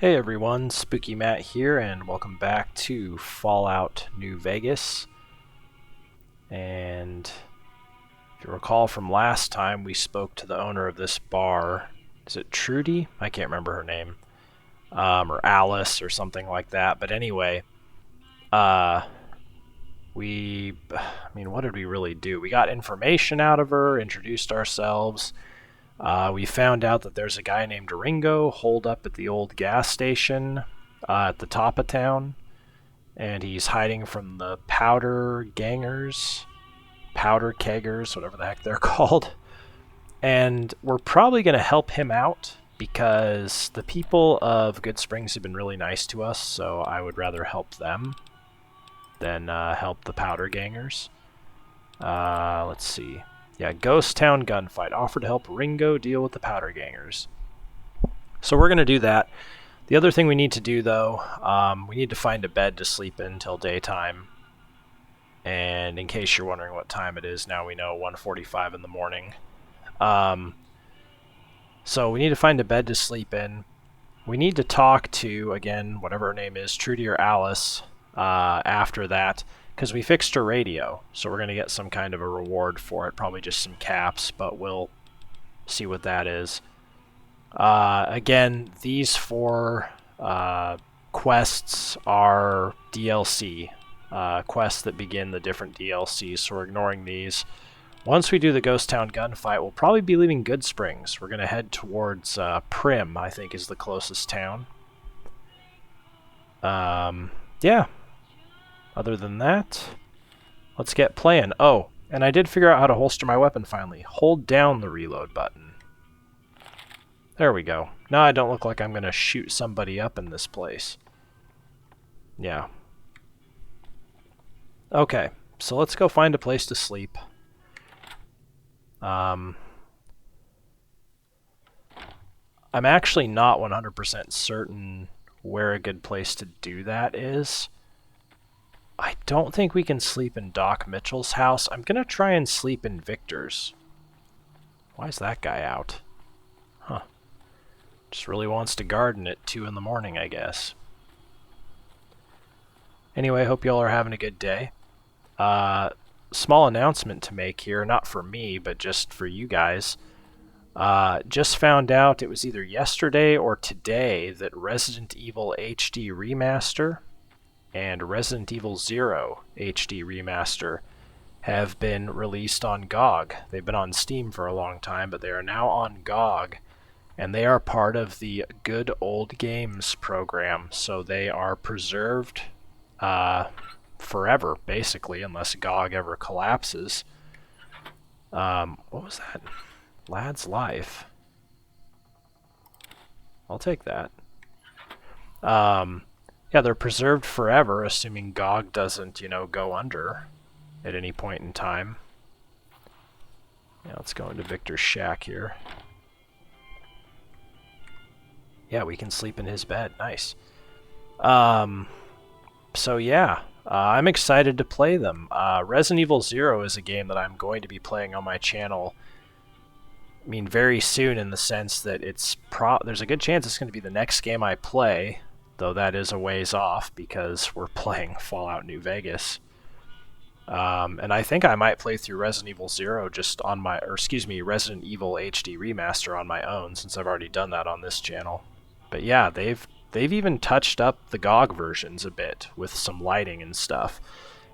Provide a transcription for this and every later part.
Hey everyone, Spooky Matt here, and welcome back to Fallout New Vegas. And if you recall from last time, we spoke to the owner of this bar. Is it Trudy? I can't remember her name. Or Alice or something like that. But anyway, I mean, what did we really do? We got information out of her, introduced ourselves. We found out that there's a guy named Ringo holed up at the old gas station at the top of town, and he's hiding from the powder keggers, whatever the heck they're called. And we're probably going to help him out because the people of Goodsprings have been really nice to us, so I would rather help them than help the powder gangers. Let's see. Yeah, Ghost Town gunfight. Offered to help Ringo deal with the powder gangers. So we're going to do that. The other thing we need to do, though, we need to find a bed to sleep in until daytime. And in case you're wondering what time it is, now we know 1:45 in the morning. So we need to find a bed to sleep in. We need to talk to, again, whatever her name is, Trudy or Alice, after that. Because we fixed her radio, so we're going to get some kind of a reward for it. Probably just some caps, but we'll see what that is. Again, these four quests are DLC. Quests that begin the different DLCs, so we're ignoring these. Once we do the Ghost Town gunfight, we'll probably be leaving Goodsprings. We're going to head towards Prim, I think is the closest town. Yeah. Other than that, let's get playing. Oh, and I did figure out how to holster my weapon finally. Hold down the reload button. There we go. Now I don't look like I'm going to shoot somebody up in this place. Yeah. Okay, so let's go find a place to sleep. I'm actually not 100% certain where a good place to do that is. I don't think we can sleep in Doc Mitchell's house. I'm going to try and sleep in Victor's. Why is that guy out? Huh. Just really wants to garden at 2 in the morning, I guess. Anyway, hope y'all are having a good day. Small announcement to make here, not for me, but just for you guys. Just found out, it was either yesterday or today, that Resident Evil HD Remaster and Resident Evil 0 HD Remaster have been released on GOG. They've been on Steam for a long time, but they are now on GOG, and they are part of the Good Old Games program, so they are preserved forever, basically, unless GOG ever collapses. What was that? Lad's Life. I'll take that. Yeah, they're preserved forever, assuming GOG doesn't, go under at any point in time. Yeah, let's go into Victor's shack here. Yeah, we can sleep in his bed. Nice. So yeah, I'm excited to play them. Resident Evil 0 is a game that I'm going to be playing on my channel, I mean, very soon, in the sense that there's a good chance it's going to be the next game I play, though that is a ways off because we're playing Fallout New Vegas. And I think I might play through Resident Evil 0 just on Resident Evil HD Remaster on my own, since I've already done that on this channel. But yeah, they've even touched up the GOG versions a bit with some lighting and stuff.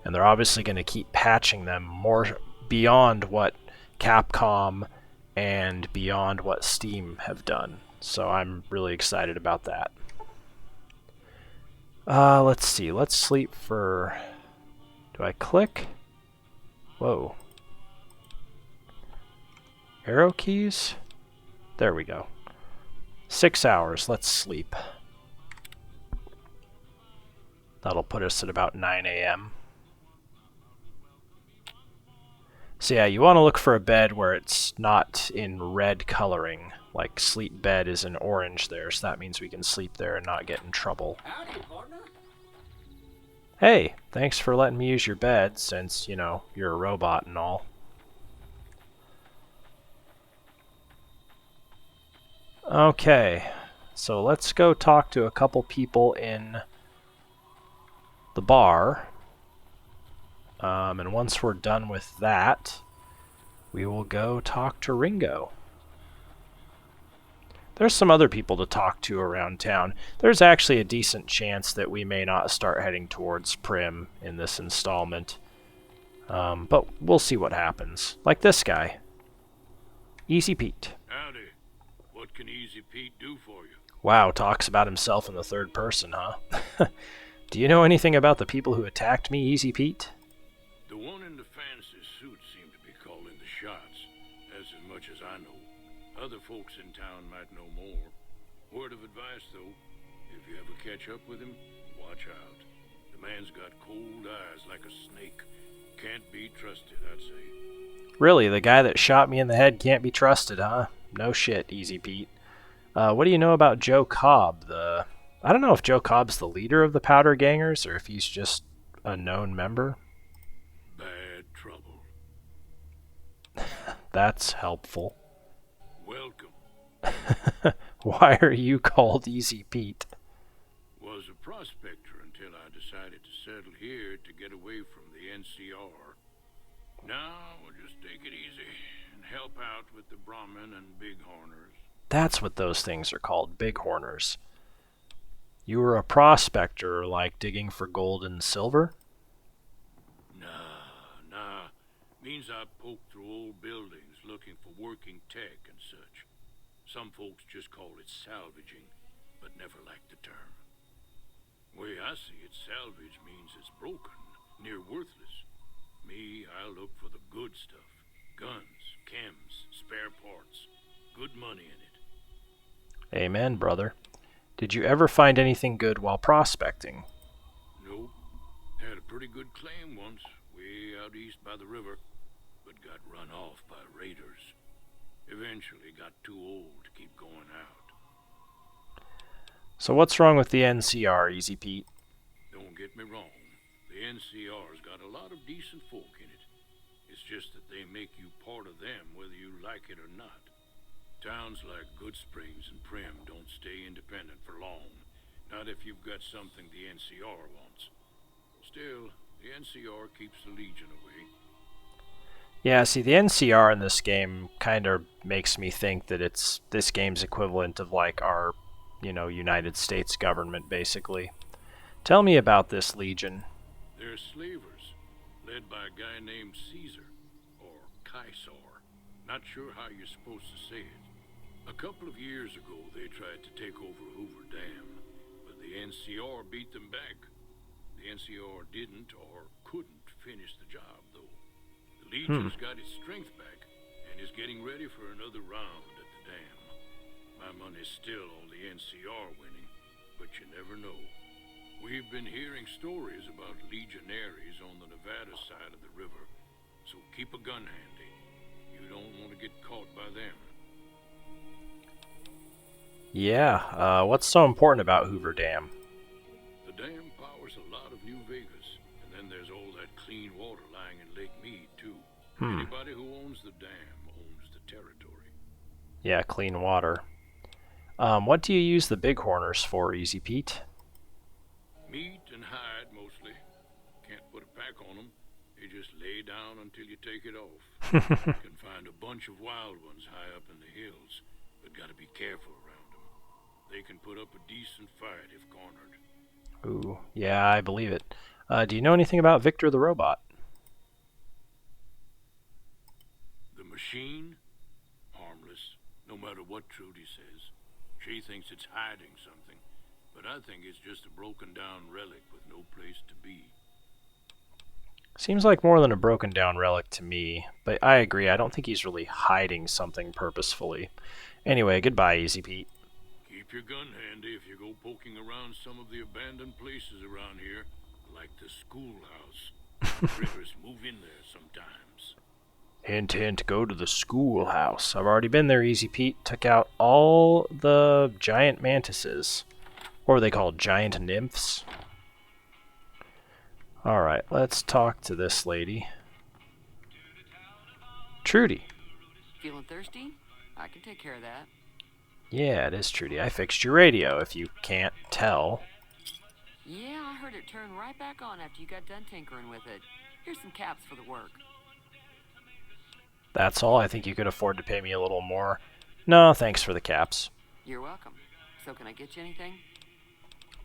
And they're obviously going to keep patching them more beyond what Capcom and beyond what Steam have done. So I'm really excited about that. Let's see. Let's sleep for... Do I click? Whoa. Arrow keys? There we go. 6 hours. Let's sleep. That'll put us at about 9 a.m. So yeah, you want to look for a bed where it's not in red coloring. Like Sleep Bed is in orange there, so that means we can sleep there and not get in trouble. Howdy, partner. Hey, thanks for letting me use your bed, since, you're a robot and all. Okay, So let's go talk to a couple people in the bar. And once we're done with that, we will go talk to Ringo. There's some other people to talk to around town. There's actually a decent chance that we may not start heading towards Prim in this installment. But we'll see what happens. Like this guy. Easy Pete. Howdy. What can Easy Pete do for you? Wow, talks about himself in the third person, huh? Do you know anything about the people who attacked me, Easy Pete? The one in the fancy suit seemed to be calling the shots. That's as much as I know. Other folks in town might know more. Word of advice, though, if you ever catch up with him, watch out. The man's got cold eyes like a snake. Can't be trusted, I'd say. Really, the guy that shot me in the head can't be trusted, huh? No shit, Easy Pete. What do you know about Joe Cobb, I don't know if Joe Cobb's the leader of the Powder Gangers, or if he's just a known member. Bad trouble. That's helpful. Welcome. Why are you called Easy Pete? Was a prospector until I decided to settle here to get away from the NCR. Now we'll just take it easy and help out with the Brahmin and Bighorners. That's what those things are called, Bighorners. You were a prospector, like digging for gold and silver? Nah. Means I poked through old buildings looking for working tech and such. Some folks just call it salvaging, but never liked the term. Way I see it, salvage means it's broken, near worthless. Me, I look for the good stuff. Guns, chems, spare parts. Good money in it. Amen, brother. Did you ever find anything good while prospecting? Nope. Had a pretty good claim once, way out east by the river, but got run off by raiders. Eventually got too old to keep going out. So what's wrong with the NCR, Easy Pete? Don't get me wrong. The NCR's got a lot of decent folk in it. It's just that they make you part of them whether you like it or not. Towns like Goodsprings and Prim don't stay independent for long. Not if you've got something the NCR wants. Still, the NCR keeps the Legion away. Yeah, see, the NCR in this game kind of makes me think that it's this game's equivalent of like our, United States government, basically. Tell me about this Legion. They're slavers, led by a guy named Caesar, or Caesar. Not sure how you're supposed to say it. A couple of years ago, they tried to take over Hoover Dam, but the NCR beat them back. The NCR didn't or couldn't finish the job, though. The Legion's got its strength back and is getting ready for another round at the dam. My money's still on the NCR winning, but you never know. We've been hearing stories about legionaries on the Nevada side of the river, so keep a gun handy. You don't want to get caught by them. Yeah, what's so important about Hoover Dam? The dam powers a lot of New Vegas, and then there's all that clean water lying in Lake Mead, too. Anybody who owns the dam owns the territory. Yeah, clean water. What do you use the Bighorners for, Easy Pete? Meat and hide, mostly. Can't put a pack on them. They just lay down until you take it off. You can find a bunch of wild ones high up in the hills, but gotta be careful around them. They can put up a decent fight if cornered. Ooh, yeah, I believe it. Do you know anything about Victor the Robot? The machine? Harmless, no matter what Trudy says. She thinks it's hiding something, but I think it's just a broken down relic with no place to be. Seems like more than a broken down relic to me, but I agree, I don't think he's really hiding something purposefully. Anyway, goodbye, Easy Pete. Keep your gun handy if you go poking around some of the abandoned places around here, like the schoolhouse. Critters move in there sometimes. Hint, hint, go to the schoolhouse. I've already been there, Easy Pete. Took out all the giant mantises. What were they called? Giant nymphs? Alright, let's talk to this lady. Trudy. Feeling thirsty? I can take care of that. Yeah, it is Trudy. I fixed your radio, if you can't tell. Yeah, I heard it turn right back on after you got done tinkering with it. Here's some caps for the work. That's all. I think you could afford to pay me a little more. No, thanks for the caps. You're welcome. So can I get you anything?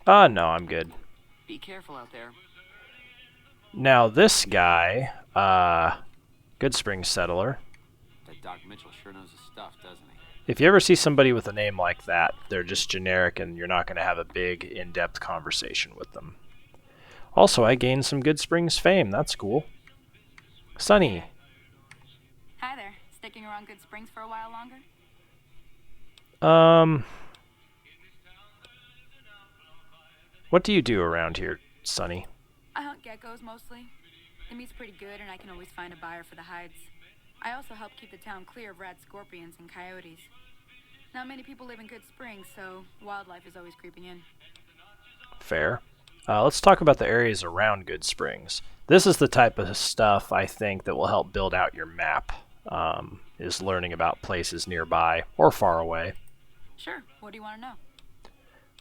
No, I'm good. Be careful out there. Now, this guy, Goodsprings settler. That Doc Mitchell sure knows his stuff, doesn't he? If you ever see somebody with a name like that, they're just generic and you're not going to have a big, in-depth conversation with them. Also, I gained some Goodsprings fame. That's cool. Sunny. Hi there. Sticking around Goodsprings for a while longer? What do you do around here, Sunny? I hunt geckos mostly. The meat's pretty good and I can always find a buyer for the hides. I also help keep the town clear of rat scorpions and coyotes. Not many people live in Goodsprings, so wildlife is always creeping in. Fair. Let's talk about the areas around Goodsprings. This is the type of stuff I think that will help build out your map, is learning about places nearby or far away. Sure. What do you want to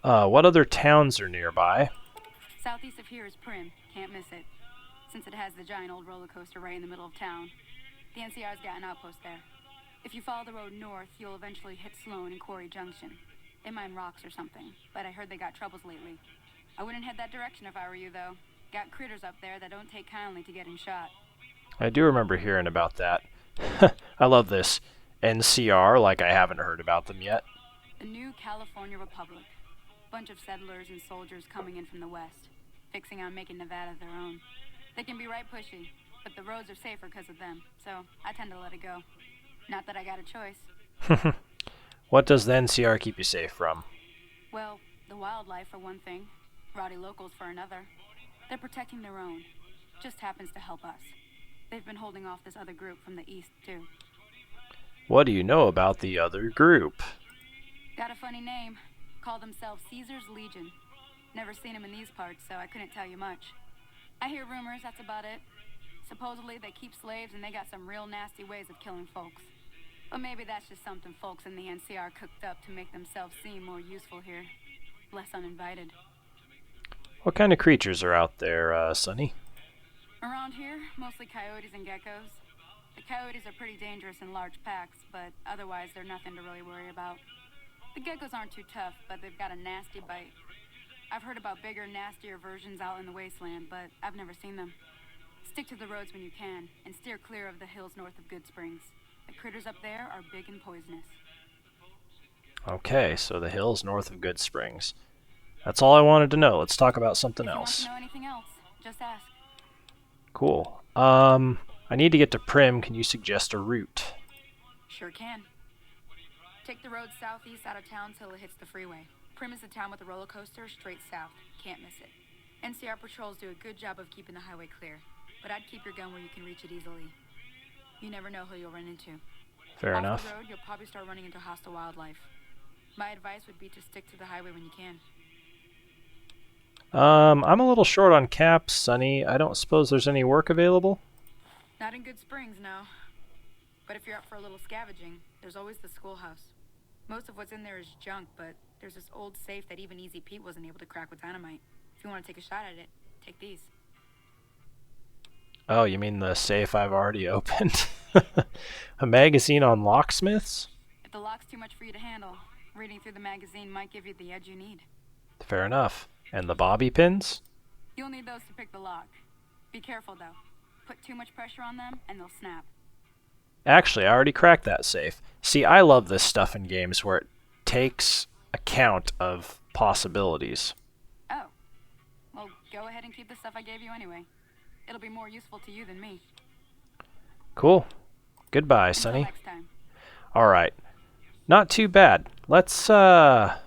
know? What other towns are nearby? Southeast of here is Prim. Can't miss it. Since it has the giant old roller coaster right in the middle of town. The NCR's got an outpost there. If you follow the road north, you'll eventually hit Saloon and Quarry Junction. They mine rocks or something, but I heard they got troubles lately. I wouldn't head that direction if I were you, though. Got critters up there that don't take kindly to getting shot. I do remember hearing about that. I love this. NCR, like I haven't heard about them yet. The New California Republic. Bunch of settlers and soldiers coming in from the west, fixing on making Nevada their own. They can be right pushy, but the roads are safer because of them, so I tend to let it go. Not that I got a choice. What does the NCR keep you safe from? Well, the wildlife for one thing, rowdy locals for another. They're protecting their own. Just happens to help us. They've been holding off this other group from the east, too. What do you know about the other group? Got a funny name. Call themselves Caesar's Legion. Never seen them in these parts, so I couldn't tell you much. I hear rumors, that's about it. Supposedly they keep slaves and they got some real nasty ways of killing folks. But maybe that's just something folks in the NCR cooked up to make themselves seem more useful here. Less uninvited. What kind of creatures are out there, Sunny? Around here, mostly coyotes and geckos. The coyotes are pretty dangerous in large packs, but otherwise they're nothing to really worry about. The geckos aren't too tough, but they've got a nasty bite. I've heard about bigger, nastier versions out in the wasteland, but I've never seen them. Stick to the roads when you can, and steer clear of the hills north of Goodsprings. The critters up there are big and poisonous. Okay, so the hills north of Goodsprings. That's all I wanted to know. Let's talk about something If you else. want to know anything else, just ask. Cool. I need to get to Prim. Can you suggest a route? Sure can. Take the road southeast out of town till it hits the freeway. Prim is the town with the roller coaster straight south. Can't miss it. NCR patrols do a good job of keeping the highway clear, but I'd keep your gun where you can reach it easily. You never know who you'll run into. Fair Off enough. the road, you'll probably start running into hostile wildlife. My advice would be to stick to the highway when you can. I'm a little short on caps, Sunny. I don't suppose there's any work available? Not in Goodsprings, no. But if you're up for a little scavenging, there's always the schoolhouse. Most of what's in there is junk, but there's this old safe that even Easy Pete wasn't able to crack with dynamite. If you want to take a shot at it, take these. Oh, you mean the safe I've already opened? A magazine on locksmiths? If the lock's too much for you to handle, reading through the magazine might give you the edge you need. Fair enough. And the bobby pins? You'll need those to pick the lock. Be careful, though. Put too much pressure on them, and they'll snap. Actually, I already cracked that safe. See, I love this stuff in games where it takes account of possibilities. Oh. Well, go ahead and keep the stuff I gave you anyway. It'll be more useful to you than me. Cool. Goodbye, Until Sunny. next time. Alright. Not too bad. Let's go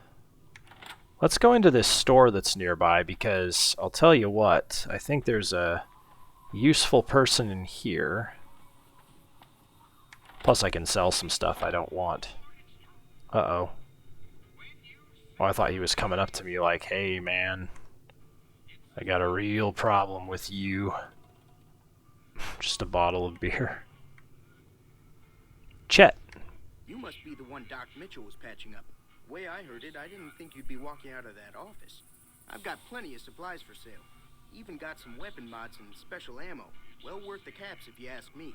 into this store that's nearby because I'll tell you what, I think there's a useful person in here. Plus I can sell some stuff I don't want. Uh-oh. Oh, I thought he was coming up to me like, hey man, I got a real problem with you. Just a bottle of beer. Chet. You must be the one Doc Mitchell was patching up. The way I heard it, I didn't think you'd be walking out of that office. I've got plenty of supplies for sale. Even got some weapon mods and special ammo. Well worth the caps if you ask me.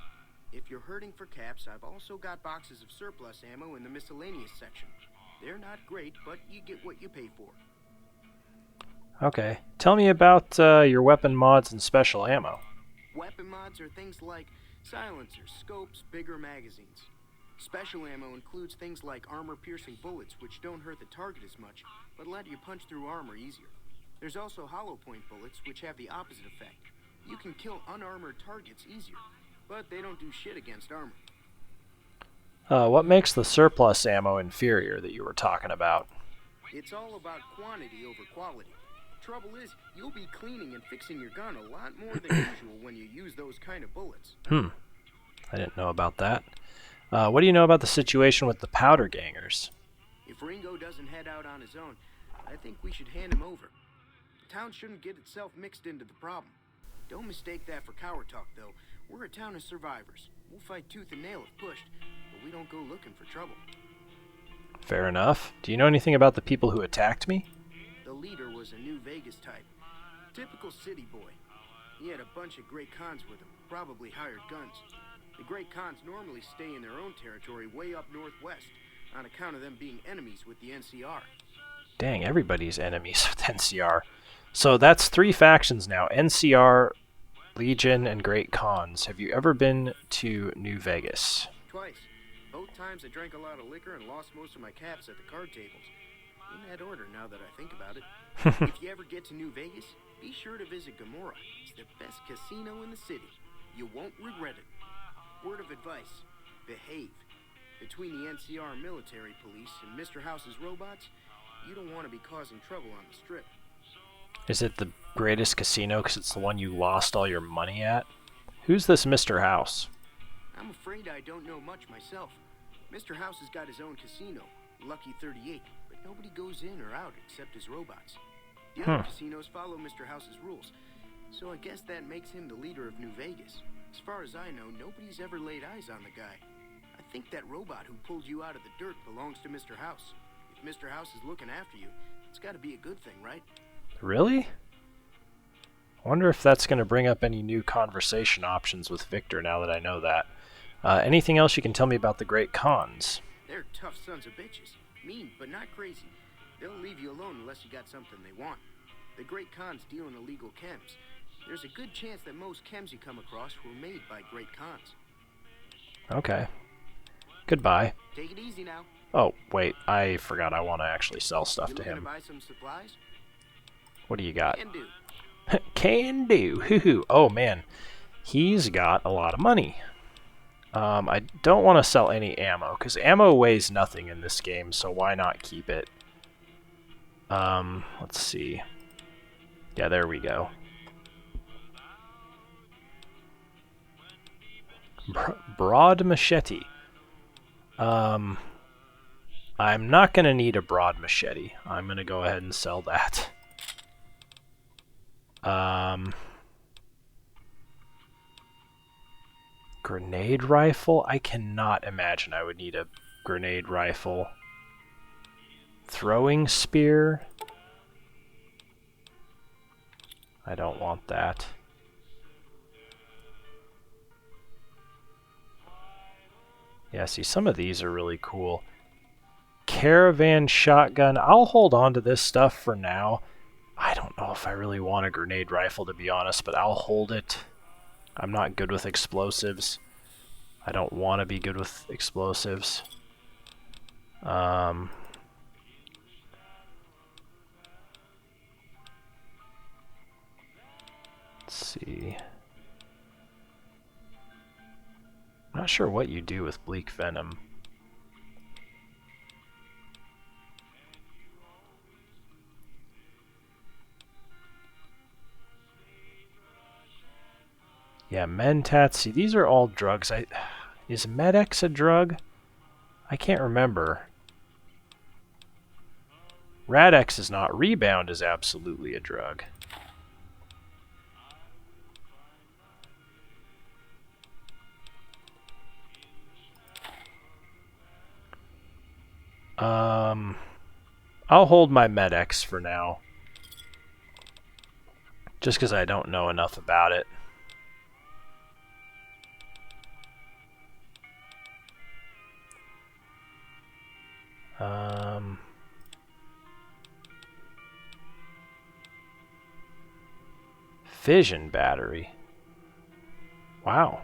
If you're hurting for caps, I've also got boxes of surplus ammo in the miscellaneous section. They're not great, but you get what you pay for. Okay. Tell me about your weapon mods and special ammo. Weapon mods are things like silencers, scopes, bigger magazines. Special ammo includes things like armor-piercing bullets, which don't hurt the target as much, but let you punch through armor easier. There's also hollow point bullets, which have the opposite effect. You can kill unarmored targets easier, but they don't do shit against armor. What makes the surplus ammo inferior that you were talking about? It's all about quantity over quality. Trouble is, you'll be cleaning and fixing your gun a lot more than usual when you use those kind of bullets. I didn't know about that. What do you know about the situation with the powder gangers? If Ringo doesn't head out on his own, I think we should hand him over. The town shouldn't get itself mixed into the problem. Don't mistake that for coward talk, though. We're a town of survivors. We'll fight tooth and nail if pushed, but we don't go looking for trouble. Fair enough. Do you know anything about the people who attacked me? The leader was a New Vegas type. Typical city boy. He had a bunch of Great Khans with him, probably hired guns. The Great Khans normally stay in their own territory way up northwest, on account of them being enemies with the NCR. Dang, everybody's enemies with NCR. So that's 3 factions now. NCR, Legion, and Great Khans. Have you ever been to New Vegas? Twice. Both times I drank a lot of liquor and lost most of my caps at the card tables. In that order, now that I think about it. If you ever get to New Vegas, be sure to visit Gomorrah. It's the best casino in the city. You won't regret it. Word of advice, behave. Between the NCR military police and Mr. House's robots, you don't want to be causing trouble on the strip. Is it the greatest casino because it's the one you lost all your money at? Who's this Mr. House? I'm afraid I don't know much myself. Mr. House has got his own casino, Lucky 38, but nobody goes in or out except his robots. The other casinos follow Mr. House's rules, so I guess that makes him the leader of New Vegas. As far as I know, nobody's ever laid eyes on the guy. I think that robot who pulled you out of the dirt belongs to Mr. House. If Mr. House is looking after you, it's got to be a good thing, right? Really? I wonder if that's going to bring up any new conversation options with Victor now that I know that. Anything else you can tell me about the Great Khans? They're tough sons of bitches. Mean, but not crazy. They'll leave you alone unless you got something they want. The Great Khans deal in illegal chems. There's a good chance that most chems you come across were made by Great Khans. Okay. Goodbye. Take it easy now. Oh, wait. I forgot I want to actually sell stuff You to looking him. to buy some supplies? What do you got? Can do. Can do. Hoo-hoo. Oh, man. He's got a lot of money. I don't want to sell any ammo, because ammo weighs nothing in this game, so why not keep it? Let's see. Yeah, there we go. Broad machete. I'm not going to need a broad machete. I'm going to go ahead and sell that. Grenade rifle? I cannot imagine I would need a grenade rifle. Throwing spear? I don't want that. Yeah, see, some of these are really cool. Caravan shotgun. I'll hold on to this stuff for now. I don't know if I really want a grenade rifle, to be honest, but I'll hold it. I'm not good with explosives. I don't want to be good with explosives. Let's see. I'm not sure what you do with bleak venom. Yeah, Mentat. See, these are all drugs. Is Med-X a drug? I can't remember. Rad-X is not. Rebound is absolutely a drug. I'll hold my Med-X for now. Just because I don't know enough about it. Fission battery. Wow.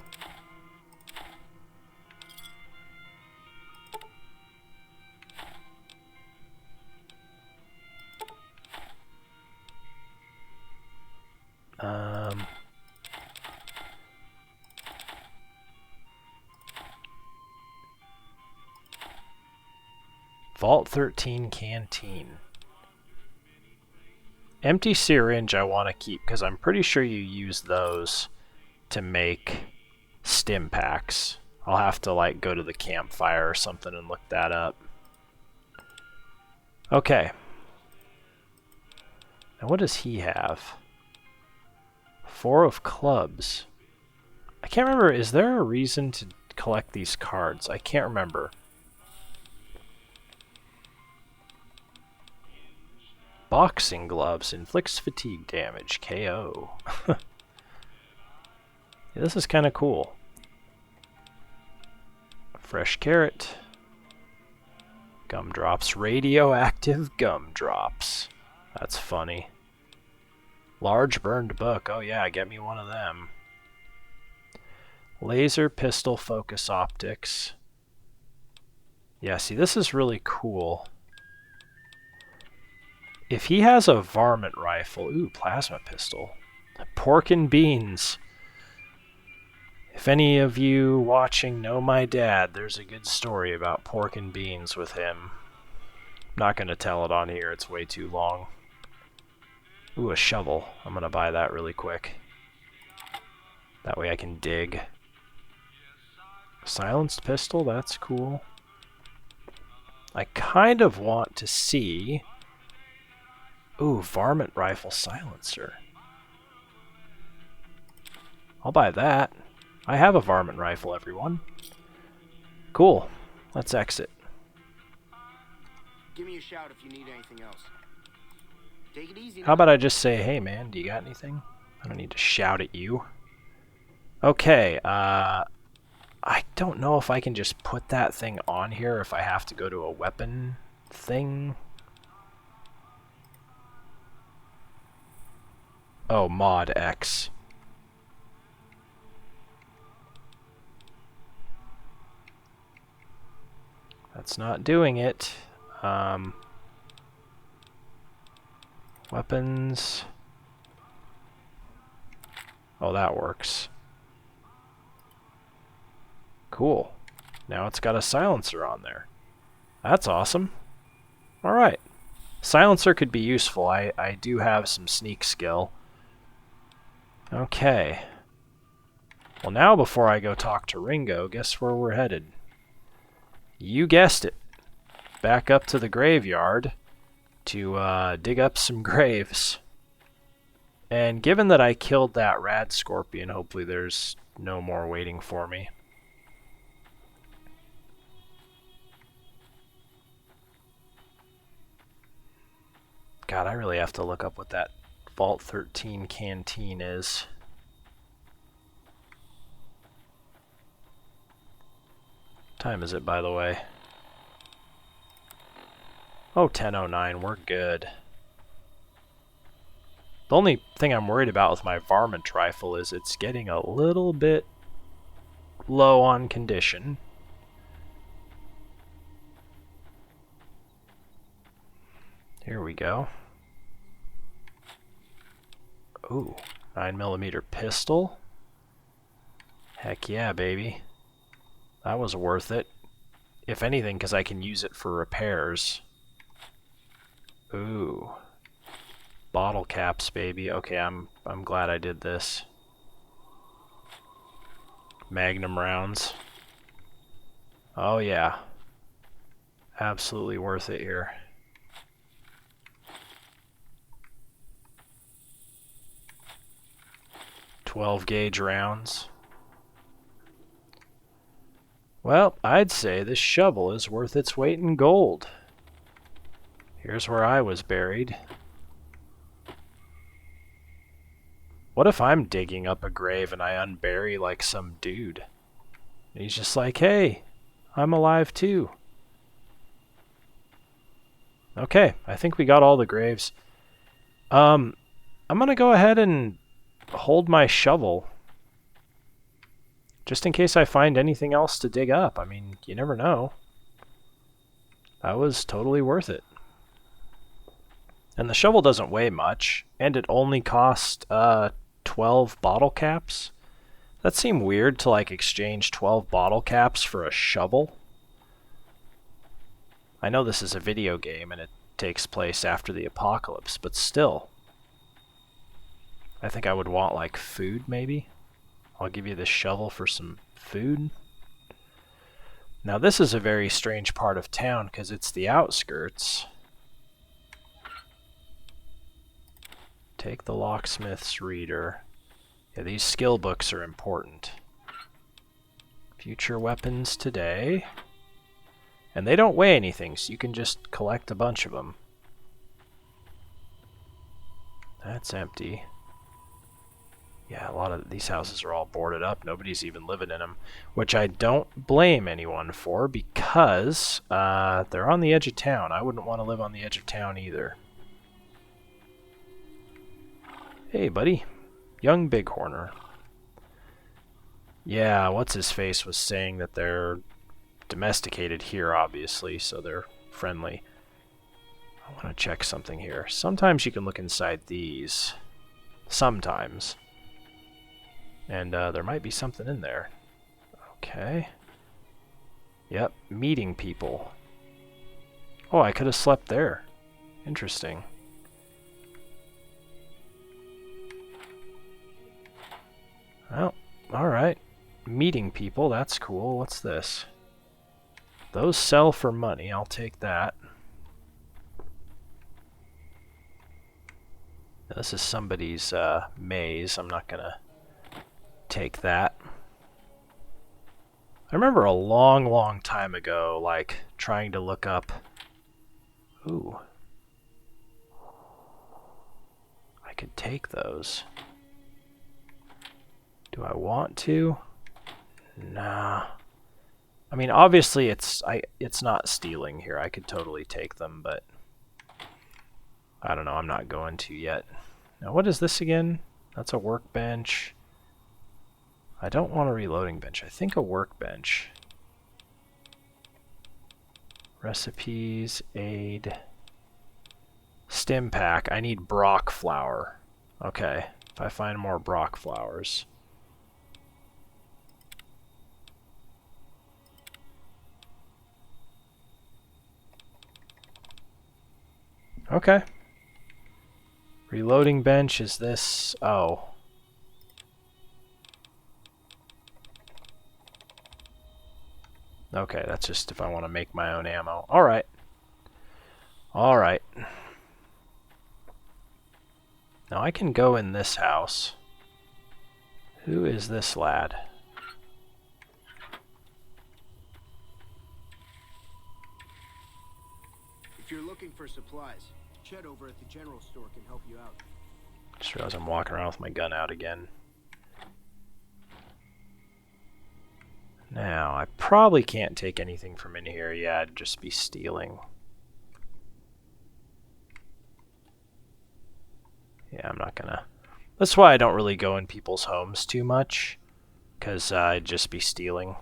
Vault 13 canteen. Empty syringe I want to keep because I'm pretty sure you use those to make stim packs. I'll have to like go to the campfire or something and look that up. Okay. Now what does he have? 4 of clubs. I can't remember, is there a reason to collect these cards? I can't remember. Boxing gloves inflicts fatigue damage. KO. Yeah, this is kind of cool. Fresh carrot. Gumdrops. Radioactive gumdrops. That's funny. Large burned book. Oh yeah, get me one of them. Laser pistol focus optics. Yeah, see, this is really cool. If he has a varmint rifle... Ooh, plasma pistol. Pork and beans. If any of you watching know my dad, there's a good story about pork and beans with him. Not going to tell it on here, it's way too long. Ooh, a shovel. I'm going to buy that really quick. That way I can dig. Silenced pistol, that's cool. I kind of want to see... Ooh, varmint rifle silencer. I'll buy that. I have a varmint rifle, everyone. Cool. Let's exit. Give me a shout if you need anything else. Take it easy. How about I just say, hey man, do you got anything? I don't need to shout at you. Okay, I don't know if I can just put that thing on here, if I have to go to a weapon thing. Oh, mod X. That's not doing it. Weapons. Oh, that works. Cool. Now it's got a silencer on there. That's awesome. Alright. Silencer could be useful. I do have some sneak skill. Okay. Well, now before I go talk to Ringo, guess where we're headed? You guessed it. Back up to the graveyard to dig up some graves. And given that I killed that rad scorpion, hopefully there's no more waiting for me. God, I really have to look up what that Vault 13 canteen is. What time is it, by the way? Oh, 10:09, we're good. The only thing I'm worried about with my varmint rifle is it's getting a little bit low on condition. Here we go. Ooh, 9mm pistol. Heck yeah, baby. That was worth it. If anything, because I can use it for repairs. Ooh. Bottle caps, baby. Okay, I'm glad I did this. Magnum rounds. Oh yeah. Absolutely worth it here. .12 gauge rounds. Well, I'd say this shovel is worth its weight in gold. Here's where I was buried. What if I'm digging up a grave and I unbury like some dude? And he's just like, hey, I'm alive too. Okay, I think we got all the graves. I'm gonna go ahead and hold my shovel. Just in case I find anything else to dig up. I mean, you never know. That was totally worth it. And the shovel doesn't weigh much, and it only cost 12 bottle caps. That seemed weird to like exchange 12 bottle caps for a shovel. I know this is a video game and it takes place after the apocalypse, but still. I think I would want like food maybe. I'll give you this shovel for some food. Now this is a very strange part of town because it's the outskirts. Take the locksmith's reader. Yeah, these skill books are important. Future weapons today. And they don't weigh anything, so you can just collect a bunch of them. That's empty. Yeah, a lot of these houses are all boarded up. Nobody's even living in them, which I don't blame anyone for because they're on the edge of town. I wouldn't want to live on the edge of town either. Hey, buddy. Young Bighorner. Yeah, what's-his-face was saying that they're domesticated here, obviously, so they're friendly. I want to check something here. Sometimes you can look inside these. Sometimes. And there might be something in there. Okay. Yep, meeting people. Oh, I could have slept there. Interesting. Well, alright. Meeting people, that's cool. What's this? Those sell for money. I'll take that. Now, this is somebody's maze. I'm not gonna take that. I remember a long time ago, like, trying to look up... Ooh. I could take those. Do I want to? Nah. I mean, obviously it's not stealing here. I could totally take them, but I don't know. I'm not going to yet. Now, what is this again? That's a workbench. I don't want a reloading bench. I think a workbench. Recipes, aid, stim pack. I need Brock flour. Okay, if I find more Brock flowers. Okay. Reloading bench is this. Oh. Okay, that's just if I want to make my own ammo. Alright. Alright. Now I can go in this house. Who is this lad? If you're looking for supplies, Chet over at the general store can help you out. Just realized I'm walking around with my gun out again. Now, I probably can't take anything from in here. Yeah, I'd just be stealing. Yeah, I'm not gonna... That's why I don't really go in people's homes too much. Because I'd just be stealing.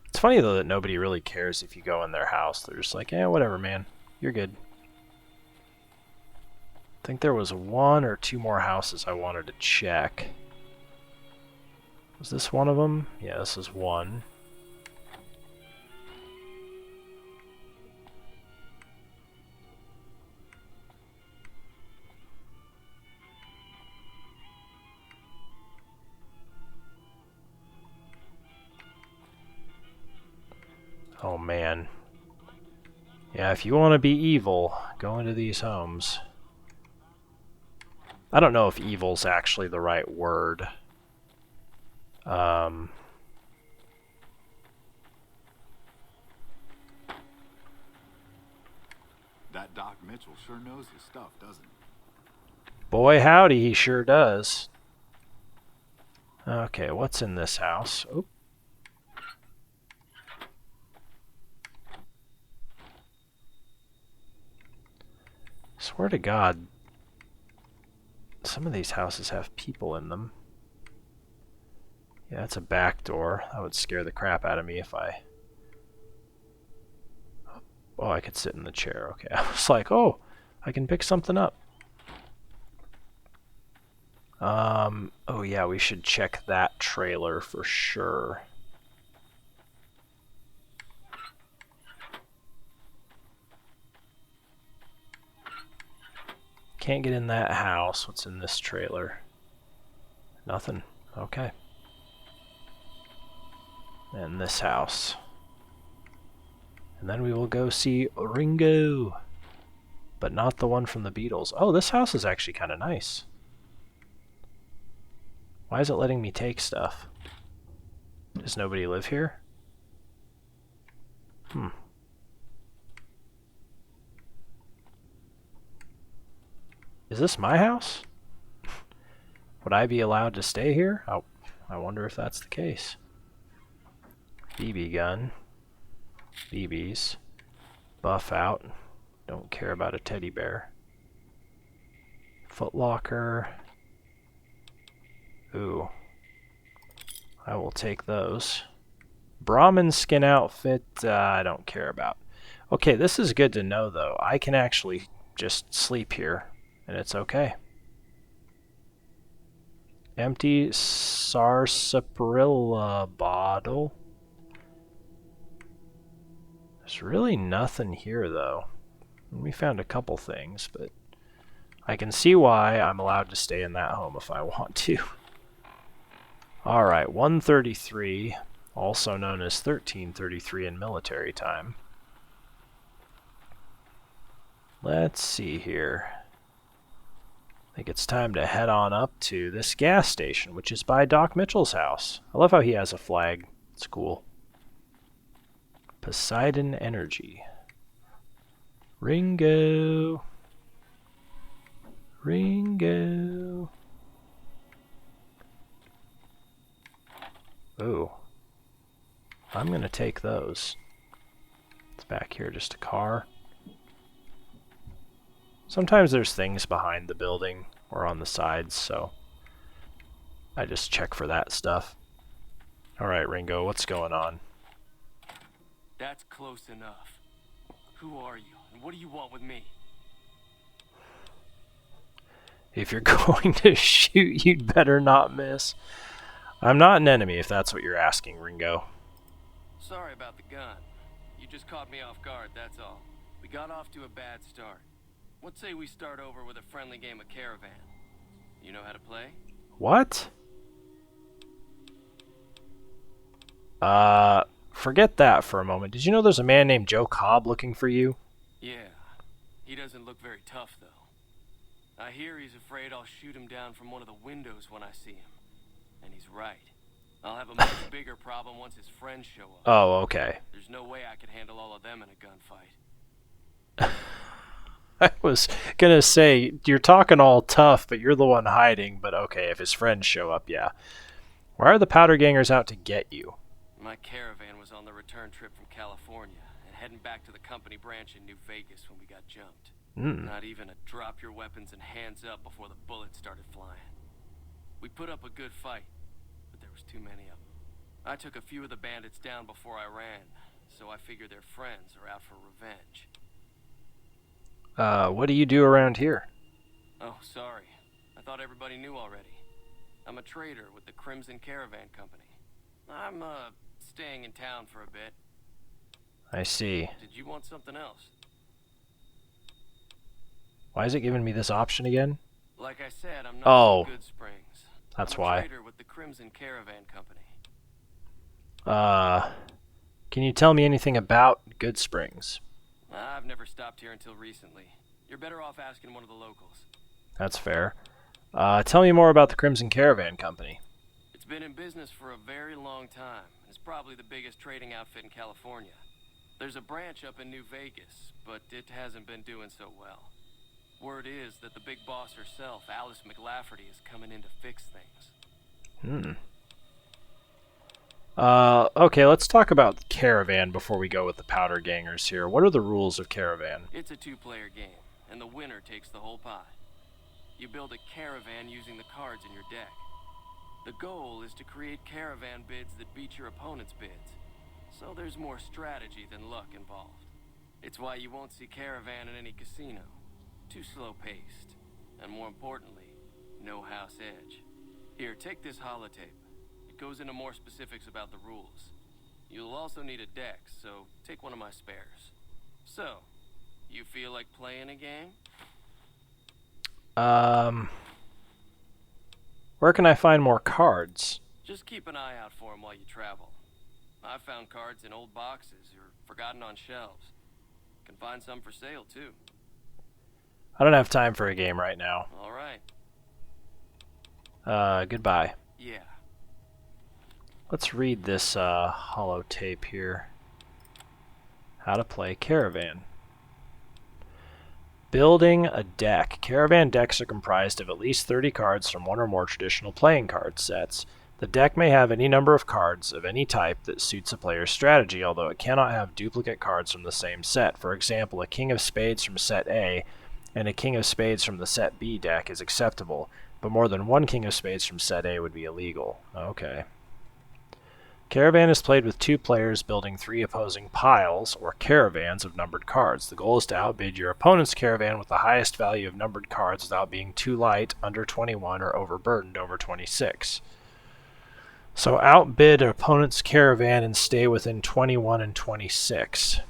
It's funny, though, that nobody really cares if you go in their house. They're just like, eh, whatever, man. You're good. I think there was one or two more houses I wanted to check. Was this one of them? Yeah, this is one. Oh man. Yeah, if you want to be evil, go into these homes. I don't know if evil's actually the right word. That Doc Mitchell sure knows his stuff, doesn't he? Boy, howdy, he sure does. Okay, what's in this house? Oh. Swear to God, some of these houses have people in them. Yeah, that's a back door. That would scare the crap out of me if I... Oh, I could sit in the chair. Okay, I was like, oh, I can pick something up. Oh yeah, we should check that trailer for sure. Can't get in that house. What's in this trailer? Nothing. Okay. And this house. And then we will go see Ringo. But not the one from the Beatles. Oh, this house is actually kind of nice. Why is it letting me take stuff? Does nobody live here? Is this my house? Would I be allowed to stay here? Oh, I wonder if that's the case. BB gun. BBs. Buff out. Don't care about a teddy bear. Foot locker. Ooh. I will take those. Brahmin skin outfit, I don't care about. Okay, this is good to know, though. I can actually just sleep here, and it's okay. Empty sarsaparilla bottle. There's really nothing here, though. We found a couple things, but I can see why I'm allowed to stay in that home if I want to. Alright, 133, also known as 1333 in military time. Let's see here. I think it's time to head on up to this gas station, which is by Doc Mitchell's house. I love how he has a flag. It's cool. Poseidon Energy. Ringo. Ringo. Ooh. I'm going to take those. It's back here, just a car. Sometimes there's things behind the building or on the sides, so I just check for that stuff. Alright, Ringo, what's going on? That's close enough. Who are you, and what do you want with me? If you're going to shoot, you'd better not miss. I'm not an enemy, if that's what you're asking, Ringo. Sorry about the gun. You just caught me off guard, that's all. We got off to a bad start. What say we start over with a friendly game of Caravan? You know how to play? What? Forget that for a moment. Did you know there's a man named Joe Cobb looking for you? Yeah. He doesn't look very tough, though. I hear he's afraid I'll shoot him down from one of the windows when I see him. And he's right. I'll have a much bigger problem once his friends show up. Oh, okay. There's no way I could handle all of them in a gunfight. I was gonna say, you're talking all tough, but you're the one hiding, but okay, if his friends show up, yeah. Why are the powder gangers out to get you? My Caravan was on the return trip from California and heading back to the company branch in New Vegas when we got jumped. Not even a drop your weapons and hands up before the bullets started flying. We put up a good fight, but there was too many of them. I took a few of the bandits down before I ran, so I figure their friends are out for revenge. What do you do around here? Oh, sorry. I thought everybody knew already. I'm a trader with the Crimson Caravan Company. I'm, staying in town for a bit. I see. Did you want something else? Why is it giving me this option again? Like I said, I'm not from Goodsprings. That's I'm a why. trader with the Crimson Caravan Company. Can you tell me anything about Goodsprings? I've never stopped here until recently. You're better off asking one of the locals. That's fair. Tell me more about the Crimson Caravan Company. It's been in business for a very long time. It's probably the biggest trading outfit in California. There's a branch up in New Vegas, but it hasn't been doing so well. Word is that the big boss herself, Alice McLafferty, is coming in to fix things. Okay, let's talk about Caravan before we go with the Powder Gangers here. What are the rules of Caravan? It's a two-player game, and the winner takes the whole pie. You build a caravan using the cards in your deck. The goal is to create caravan bids that beat your opponent's bids. So there's more strategy than luck involved. It's why you won't see Caravan in any casino. Too slow-paced. And more importantly, no house edge. Here, take this holotape. It goes into more specifics about the rules. You'll also need a deck, so take one of my spares. So, you feel like playing a game? Where can I find more cards? Just keep an eye out for them while you travel. I found cards in old boxes or forgotten on shelves. Can find some for sale, too. I don't have time for a game right now. All right. Goodbye. Yeah. Let's read this holotape here. How to play Caravan. Building a deck. Caravan decks are comprised of at least 30 cards from one or more traditional playing card sets. The deck may have any number of cards of any type that suits a player's strategy, although it cannot have duplicate cards from the same set. For example, a King of Spades from set A and a King of Spades from the set B deck is acceptable, but more than one King of Spades from set A would be illegal. Okay. Caravan is played with two players building three opposing piles, or caravans, of numbered cards. The goal is to outbid your opponent's caravan with the highest value of numbered cards without being too light, under 21, or overburdened, over 26. So outbid opponent's caravan and stay within 21 and 26.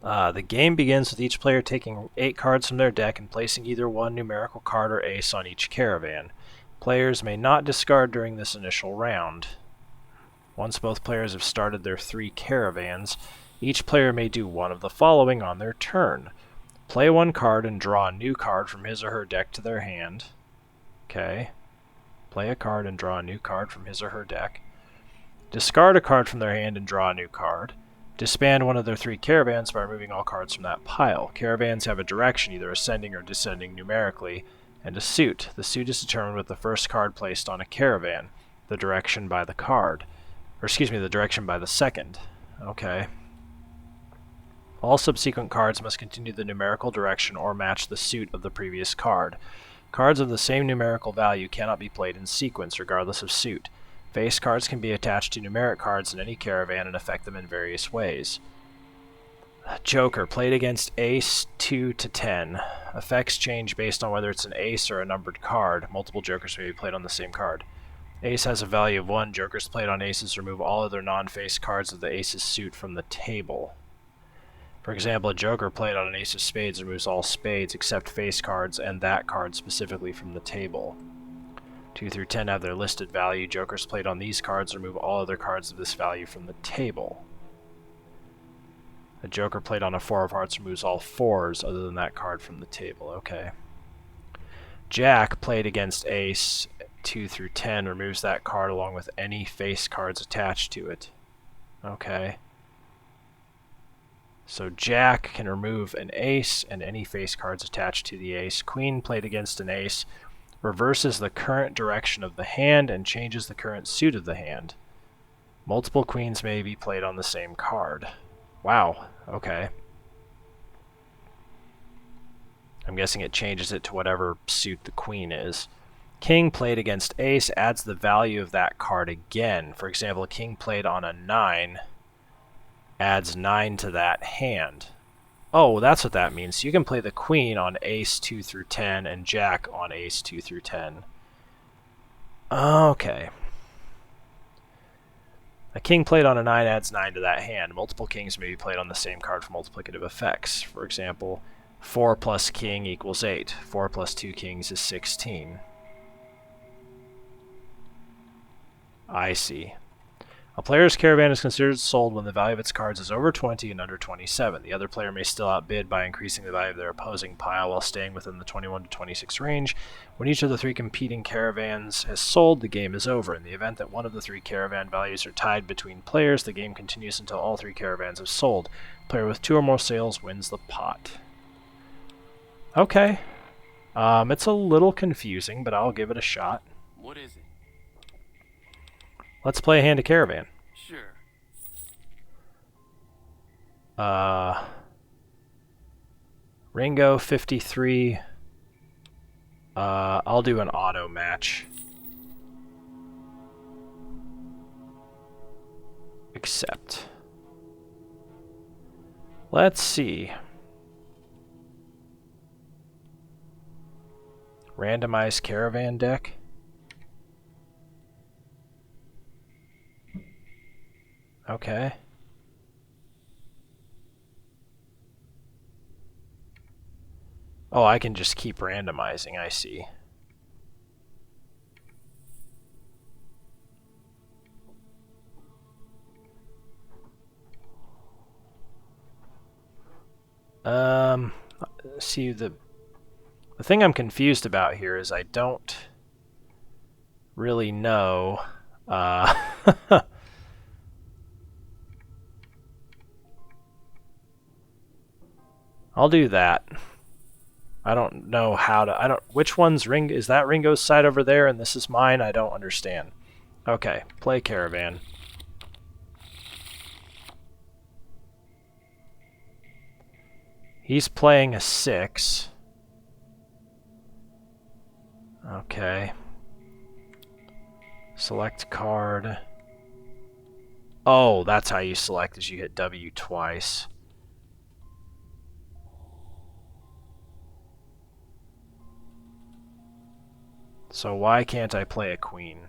The game begins with each player taking 8 cards from their deck and placing either one numerical card or ace on each caravan. Players may not discard during this initial round. Once both players have started their 3 caravans, each player may do one of the following on their turn. Play 1 card and draw a new card from his or her deck to their hand. Okay. Play a card and draw a new card from his or her deck. Discard a card from their hand and draw a new card. Disband one of their 3 caravans by removing all cards from that pile. Caravans have a direction, either ascending or descending numerically, and a suit. The suit is determined with the first card placed on a caravan, the direction by the card. The direction by the second. Okay. All subsequent cards must continue the numerical direction or match the suit of the previous card. Cards of the same numerical value cannot be played in sequence, regardless of suit. Face cards can be attached to numeric cards in any caravan and affect them in various ways. Joker, played against ace 2 to 10. Effects change based on whether it's an ace or a numbered card. Multiple jokers may be played on the same card. Ace has a value of 1. Jokers played on aces remove all other non-face cards of the ace's suit from the table. For example, a joker played on an ace of spades removes all spades except face cards and that card specifically from the table. 2 through 10 have their listed value. Jokers played on these cards remove all other cards of this value from the table. A joker played on a 4 of hearts removes all 4s other than that card from the table. Okay. Jack played against ace 2 through 10 removes that card along with any face cards attached to it. Okay. So Jack can remove an ace and any face cards attached to the ace. Queen played against an ace reverses the current direction of the hand and changes the current suit of the hand. Multiple queens may be played on the same card. Wow, okay. I'm guessing it changes it to whatever suit the queen is. King played against ace adds the value of that card again. For example, a king played on a 9 adds 9 to that hand. Oh, that's what that means. So you can play the queen on ace 2 through 10 and jack on ace 2 through 10. Okay. A king played on a 9 adds 9 to that hand. Multiple kings may be played on the same card for multiplicative effects. For example, 4 plus king equals 8. 4 plus 2 kings is 16. I see. A player's caravan is considered sold when the value of its cards is over 20 and under 27. The other player may still outbid by increasing the value of their opposing pile while staying within the 21 to 26 range. When each of the 3 competing caravans has sold, the game is over. In the event that one of the 3 caravan values are tied between players, the game continues until all 3 caravans have sold. The player with 2 or more sales wins the pot. Okay. It's a little confusing, but I'll give it a shot. What is it? Let's play a hand of Caravan. Sure. Ringo 53. I'll do an auto match. Accept. Let's see. Randomized Caravan deck. Okay. Oh, I can just keep randomizing, I see. See, the thing I'm confused about here is I don't really know. I'll do that. I don't know how to... Which one's Ringo? Is that Ringo's side over there and this is mine? I don't understand. Okay, play Caravan. He's playing a 6. Okay. Select card. Oh, that's how you select, is you hit W twice. So why can't I play a queen?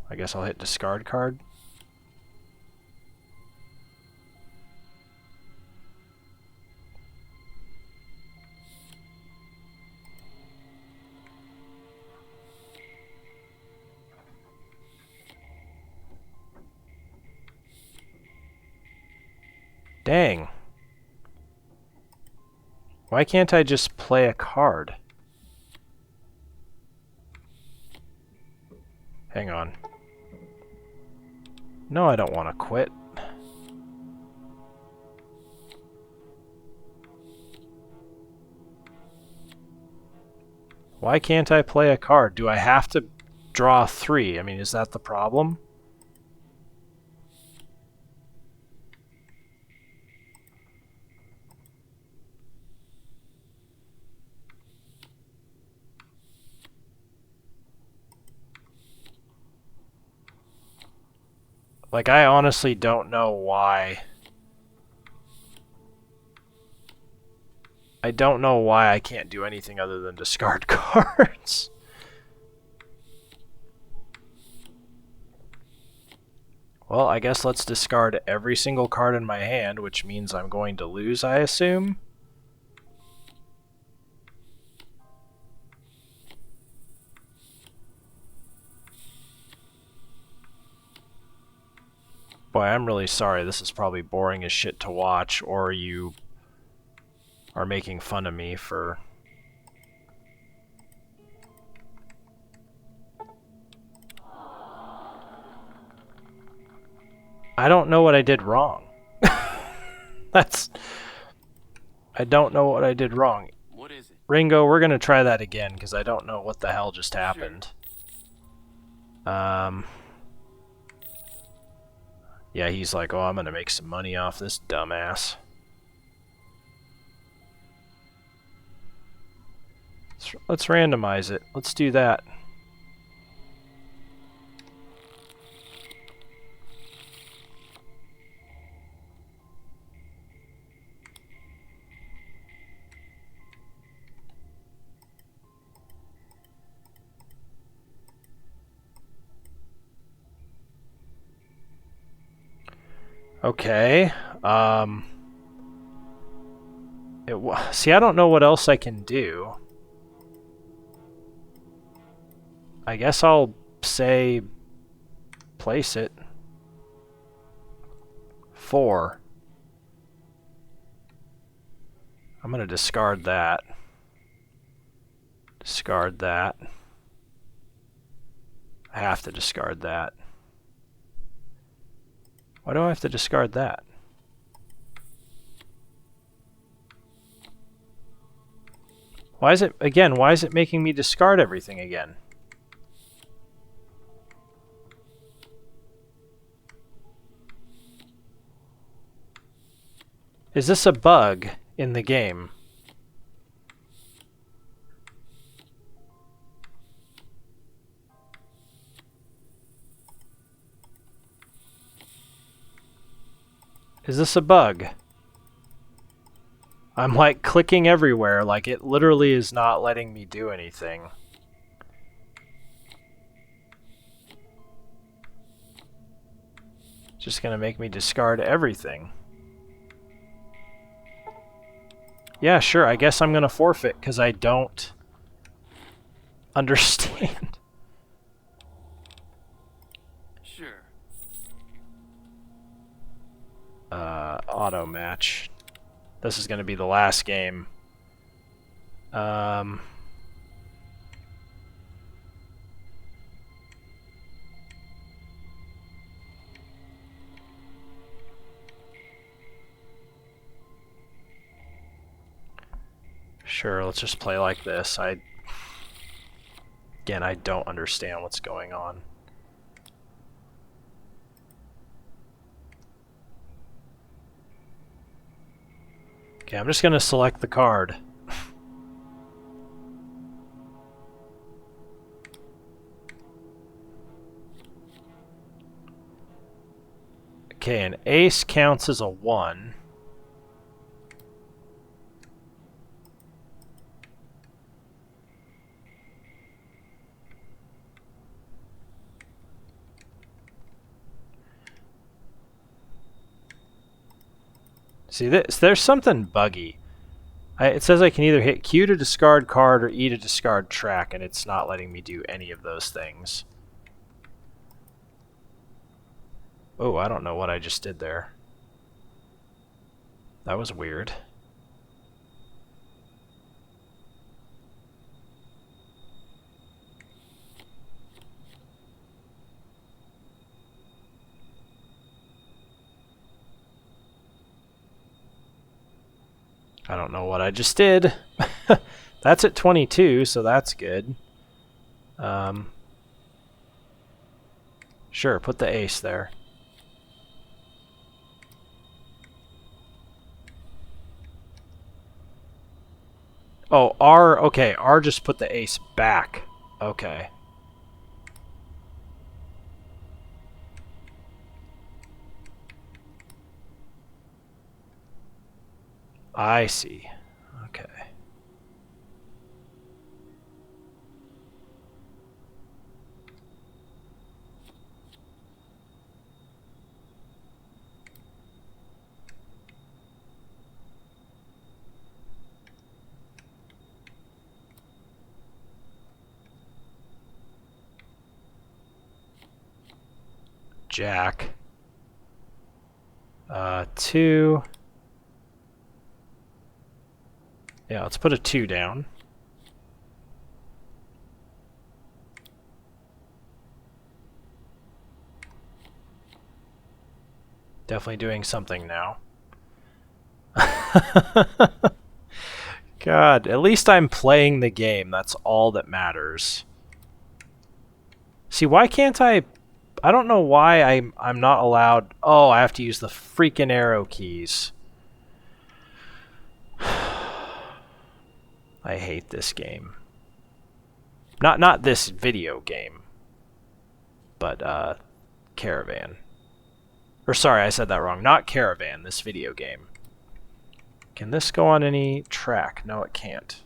I guess I'll hit discard card. Dang. Why can't I just play a card? Hang on. No, I don't want to quit. Why can't I play a card? Do I have to draw 3? I mean, is that the problem? Like, I honestly don't know why. I don't know why I can't do anything other than discard cards. Well, I guess let's discard every single card in my hand, which means I'm going to lose, I assume. Boy, I'm really sorry. This is probably boring as shit to watch, or you are making fun of me for... I don't know what I did wrong. I don't know what I did wrong. What is it? Ringo, we're gonna try that again, because I don't know what the hell just happened. Sure. Yeah, he's like, oh, I'm gonna make some money off this dumbass. Let's randomize it. Let's do that. Okay. See, I don't know what else I can do. I guess I'll say place it. 4. I'm going to discard that. Discard that. I have to discard that. Why do I have to discard that? Why is it making me discard everything again? Is this a bug in the game? Is this a bug? I'm like clicking everywhere, like it literally is not letting me do anything. It's just gonna make me discard everything. Yeah, sure, I guess I'm gonna forfeit because I don't understand. Sure. Auto match. This is gonna be the last game. Sure, let's just play like this. Again, I don't understand what's going on. Okay, I'm just gonna select the card. Okay, an ace counts as a 1. See, there's something buggy. It says I can either hit Q to discard card or E to discard track, and it's not letting me do any of those things. Oh, I don't know what I just did there. That was weird. I don't know what I just did. That's at 22, so that's good. Sure, put the ace there. Oh, R, okay, R just put the ace back. Okay. I see. Okay. Jack. 2. Yeah, let's put a 2 down. Definitely doing something now. God, at least I'm playing the game. That's all that matters. See, why can't I don't know why I'm not allowed. Oh, I have to use the freaking arrow keys. I hate this game. Not this video game, but Caravan. Or sorry, I said that wrong. Not Caravan, this video game. Can this go on any track? No, it can't.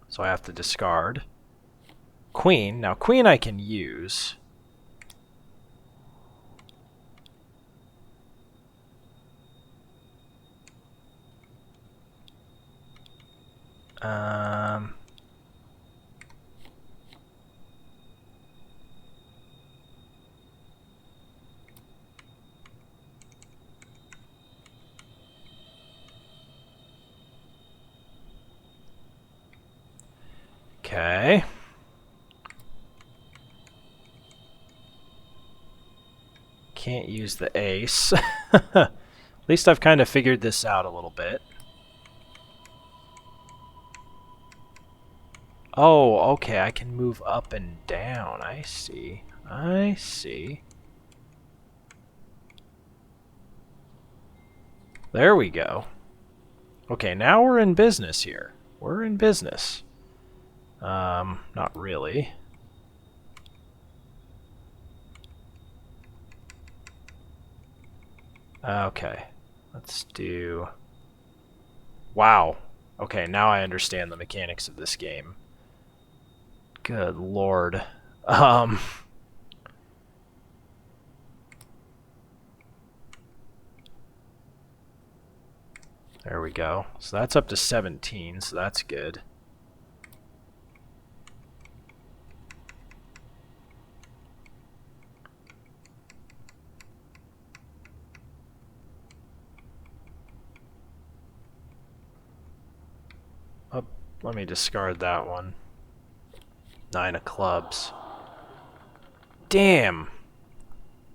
So I have to discard. Queen. Now, Queen I can use. Okay. Can't use the ace. At least I've kind of figured this out a little bit. Oh, okay, I can move up and down. I see. I see. There we go. Okay, now we're in business here. We're in business. Not really. Okay, let's do... Wow. Okay, now I understand the mechanics of this game. Good lord. There we go. So that's up to 17, so that's good. Oh, let me discard that one. 9 of clubs. Damn!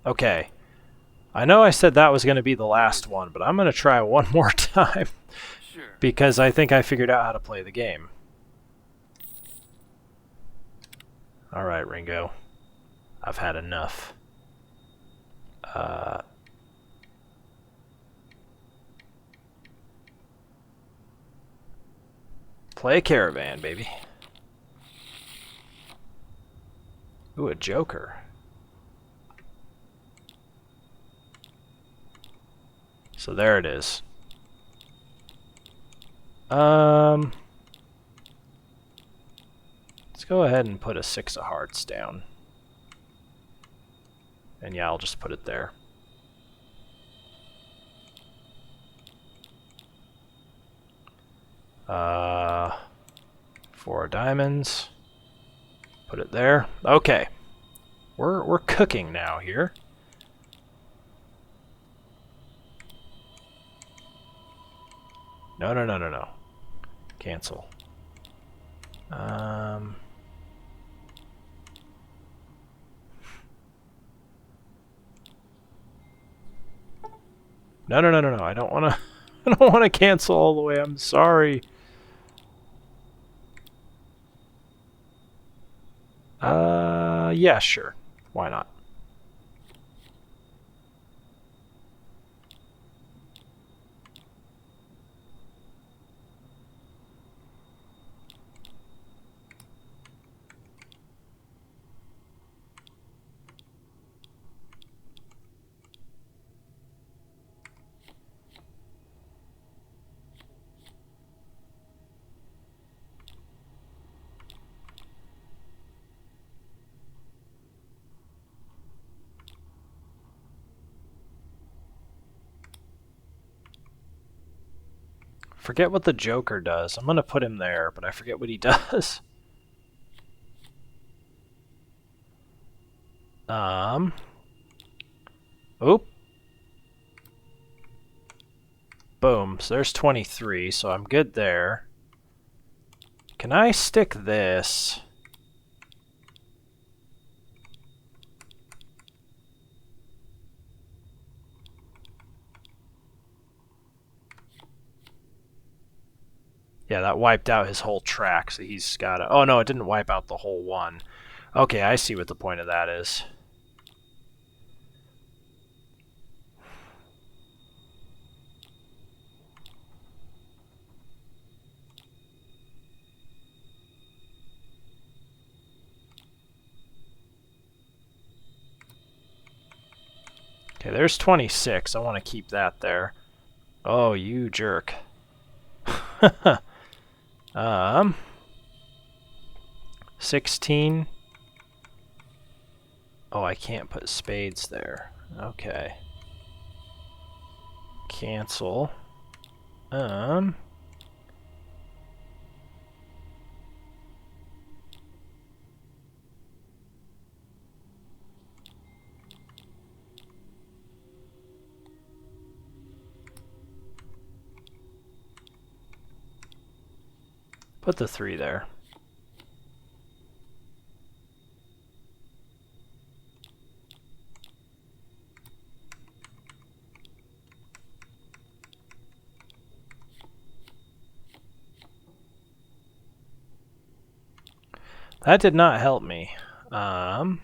Okay. I know I said that was going to be the last one, but I'm going to try one more time. Sure. Because I think I figured out how to play the game. Alright, Ringo. I've had enough. Play Caravan, baby. Ooh, a Joker. So there it is. Let's go ahead and put a 6 of hearts down. And yeah, I'll just put it there. Uh, 4 diamonds. Put it there. Okay. We're cooking now here. No. Cancel. No. I don't want to. I don't want to cancel all the way. I'm sorry. Yeah, sure. Why not? Forget what the Joker does. I'm gonna put him there, but I forget what he does. Oop. Boom. So there's 23, so I'm good there. Can I stick this? Yeah, that wiped out his whole track, so he's got to... Oh, no, it didn't wipe out the whole one. Okay, I see what the point of that is. Okay, there's 26. I want to keep that there. Oh, you jerk. 16. Oh, I can't put spades there. Okay. Cancel. Put the 3 there. That did not help me. So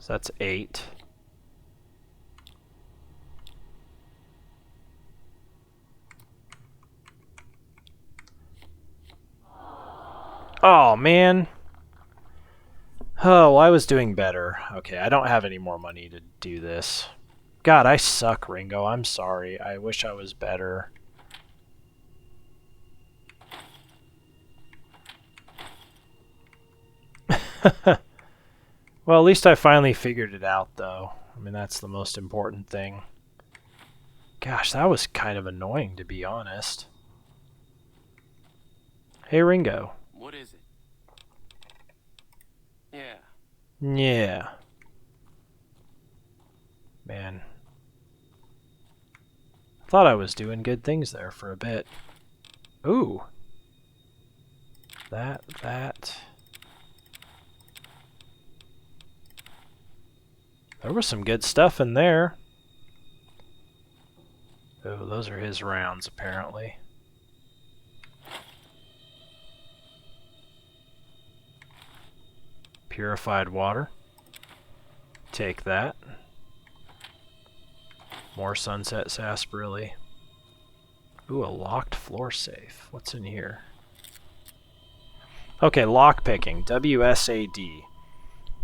that's 8. Oh, man. Oh, I was doing better. Okay, I don't have any more money to do this. God, I suck, Ringo. I'm sorry. I wish I was better. Well, at least I finally figured it out, though. I mean, that's the most important thing. Gosh, that was kind of annoying, to be honest. Hey, Ringo. What is it? Yeah. Yeah. Man. I thought I was doing good things there for a bit. Ooh. That. There was some good stuff in there. Oh, those are his rounds, apparently. Purified water. Take that. More sunset sarsaparilla. Ooh, a locked floor safe. What's in here? Okay, lock picking. WSAD.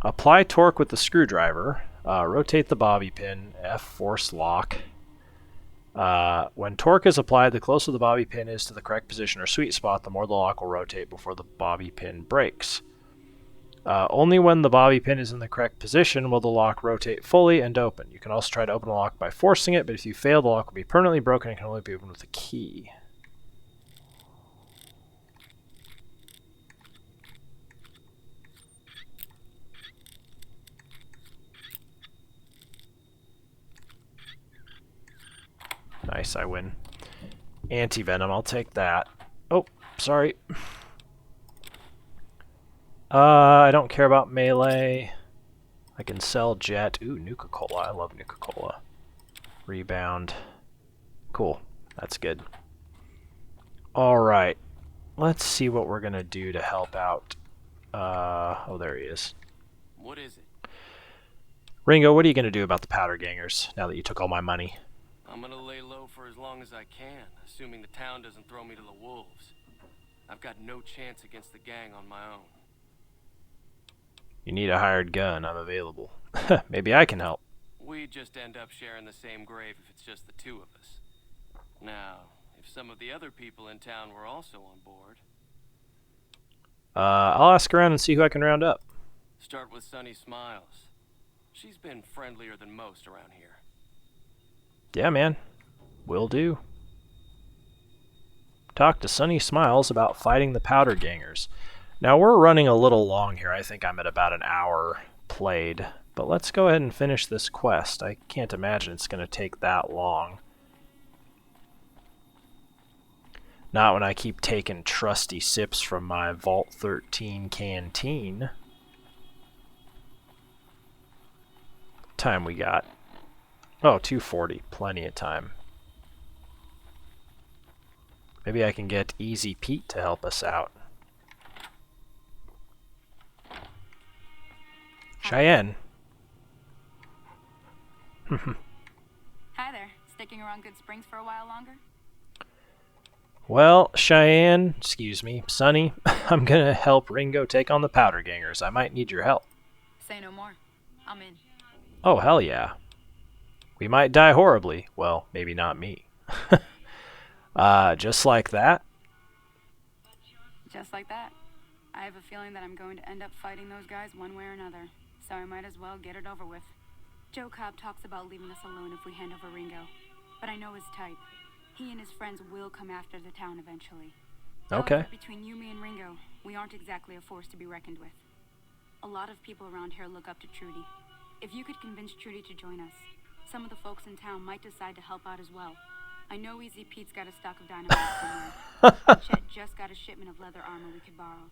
Apply torque with the screwdriver. Rotate the bobby pin. F, force lock. When torque is applied, the closer the bobby pin is to the correct position or sweet spot, the more the lock will rotate before the bobby pin breaks. Only when the bobby pin is in the correct position will the lock rotate fully and open. You can also try to open the lock by forcing it, but if you fail, the lock will be permanently broken and can only be opened with a key. Nice, I win. Anti-venom, I'll take that. Oh, sorry. I don't care about melee. I can sell jet. Ooh, Nuka-Cola. I love Nuka-Cola. Rebound. Cool. That's good. Alright. Let's see what we're going to do to help out. Oh, there he is. What is it? Ringo, what are you going to do about the powder gangers now that you took all my money? I'm gonna lay low for as long as I can, assuming the town doesn't throw me to the wolves. I've got no chance against the gang on my own. You need a hired gun. I'm available. Maybe I can help. We just end up sharing the same grave if it's just the two of us. Now, if some of the other people in town were also on board... I'll ask around and see who I can round up. Start with Sunny Smiles. She's been friendlier than most around here. Yeah, man. Will do. Talk to Sunny Smiles about fighting the powder gangers. Now, we're running a little long here. I think I'm at about an hour played. But let's go ahead and finish this quest. I can't imagine it's going to take that long. Not when I keep taking trusty sips from my Vault 13 canteen. What time we got? Oh, 2:40. Plenty of time. Maybe I can get Easy Pete to help us out. Cheyenne. Hi there. Sticking around Goodsprings for a while longer? Well, Cheyenne, excuse me, Sonny, I'm gonna help Ringo take on the powder gangers. I might need your help. Say no more. I'm in. Oh, hell yeah. We might die horribly. Well, maybe not me. Just like that? Just like that. I have a feeling that I'm going to end up fighting those guys one way or another, so I might as well get it over with. Joe Cobb talks about leaving the Saloon if we hand over Ringo, but I know his type. He and his friends will come after the town eventually. Okay. However, between you, me, and Ringo, we aren't exactly a force to be reckoned with. A lot of people around here look up to Trudy. If you could convince Trudy to join us, some of the folks in town might decide to help out as well. I know Easy Pete's got a stock of dynamite somewhere. Chet just got a shipment of leather armor we could borrow.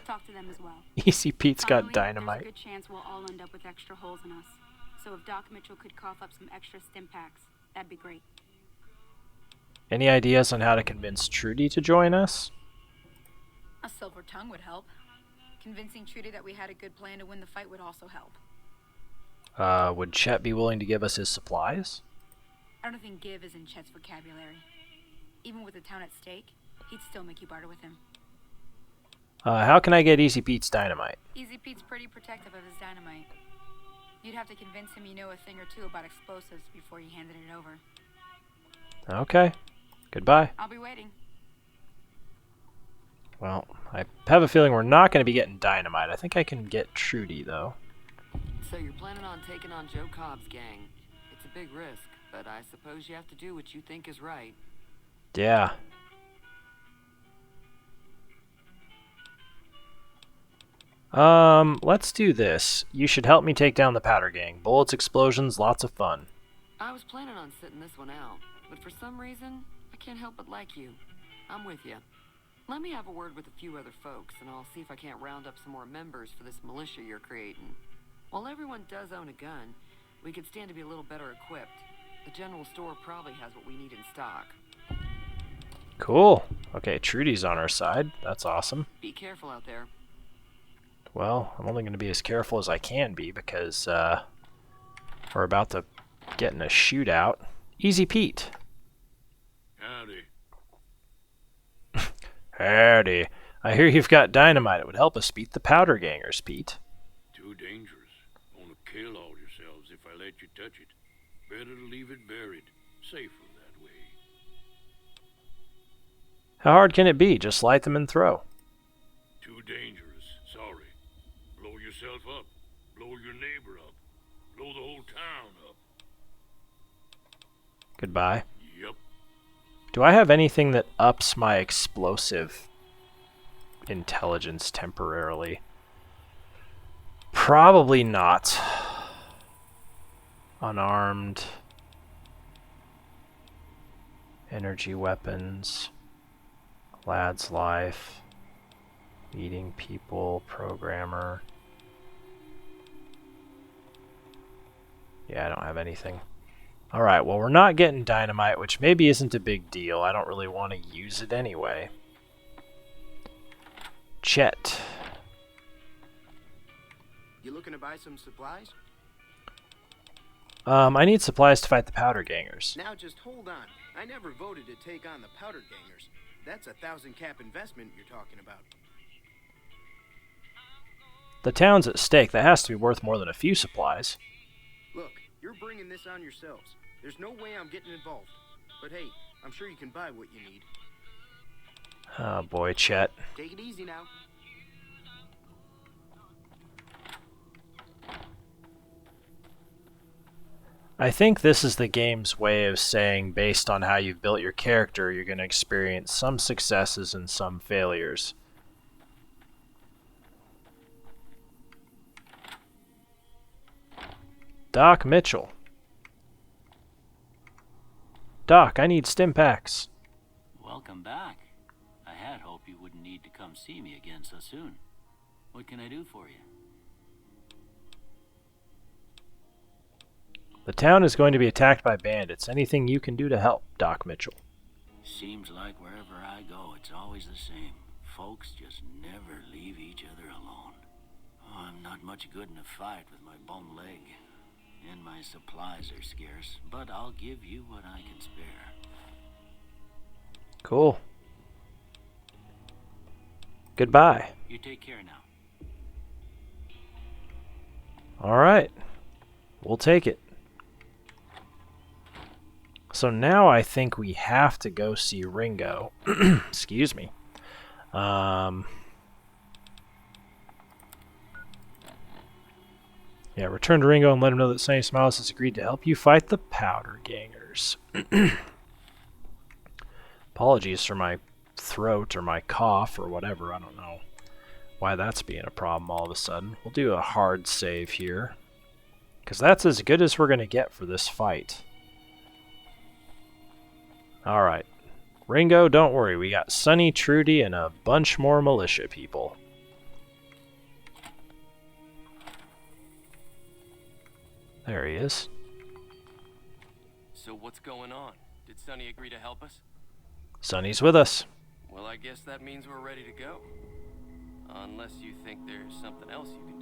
Talk to them as well. Easy Pete's got Finally, dynamite. There's a good chance we'll all end up with extra holes in us. So if Doc Mitchell could cough up some extra stim packs, that'd be great. Any ideas on how to convince Trudy to join us? A silver tongue would help. Convincing Trudy that we had a good plan to win the fight would also help. Would Chet be willing to give us his supplies? I don't think give is in Chet's vocabulary. Even with the town at stake, he'd still make you barter with him. How can I get Easy Pete's dynamite? Easy Pete's pretty protective of his dynamite. You'd have to convince him you know a thing or two about explosives before you handed it over. Okay. Goodbye. I'll be waiting. Well, I have a feeling we're not going to be getting dynamite. I think I can get Trudy, though. So you're planning on taking on Joe Cobb's gang. It's a big risk, but I suppose you have to do what you think is right. Yeah. Let's do this. You should help me take down the powder gang. Bullets, explosions, lots of fun. I was planning on sitting this one out, but for some reason, I can't help but like you. I'm with you. Let me have a word with a few other folks, and I'll see if I can't round up some more members for this militia you're creating. While everyone does own a gun, we could stand to be a little better equipped. The general store probably has what we need in stock. Cool. Okay, Trudy's on our side. That's awesome. Be careful out there. Well, I'm only going to be as careful as I can be because we're about to get in a shootout. Easy Pete. Howdy. Howdy. I hear you've got dynamite. It would help us beat the powder gangers, Pete. Too dangerous. Gonna kill all yourselves if I let you touch it. Better to leave it buried. Safer that way. How hard can it be? Just light them and throw. Too dangerous. Sorry. Blow yourself up. Blow your neighbor up. Blow the whole town up. Goodbye. Yep. Do I have anything that ups my explosive intelligence temporarily? Probably not. Unarmed. Energy weapons. Lad's life. Eating people. Programmer. Yeah, I don't have anything. Alright, well, we're not getting dynamite, which maybe isn't a big deal. I don't really want to use it anyway. Chet. You looking to buy some supplies? I need supplies to fight the powder gangers. Now just hold on. I never voted to take on the powder gangers. That's a 1,000 cap investment you're talking about. The town's at stake. That has to be worth more than a few supplies. Look, you're bringing this on yourselves. There's no way I'm getting involved. But hey, I'm sure you can buy what you need. Oh boy, Chet. Take it easy now. I think this is the game's way of saying, based on how you've built your character, you're going to experience some successes and some failures. Doc Mitchell. Doc, I need stim packs. Welcome back. I had hoped you wouldn't need to come see me again so soon. What can I do for you? The town is going to be attacked by bandits. Anything you can do to help, Doc Mitchell? Seems like wherever I go, it's always the same. Folks just never leave each other alone. Oh, I'm not much good in a fight with my bum leg. And my supplies are scarce, but I'll give you what I can spare. Cool. Goodbye. You take care now. Alright. We'll take it. So now I think we have to go see Ringo. Excuse me. Yeah, return to Ringo and let him know that Sunny Smiles has agreed to help you fight the powder gangers. Apologies for my throat or my cough or whatever. I don't know why that's being a problem all of a sudden. We'll do a hard save here, because that's as good as we're going to get for this fight. Alright. Ringo, don't worry. We got Sunny, Trudy, and a bunch more militia people. There he is. So what's going on? Did Sonny agree to help us? Sonny's with us. Well, I guess that means we're ready to go. Unless you think there's something else you can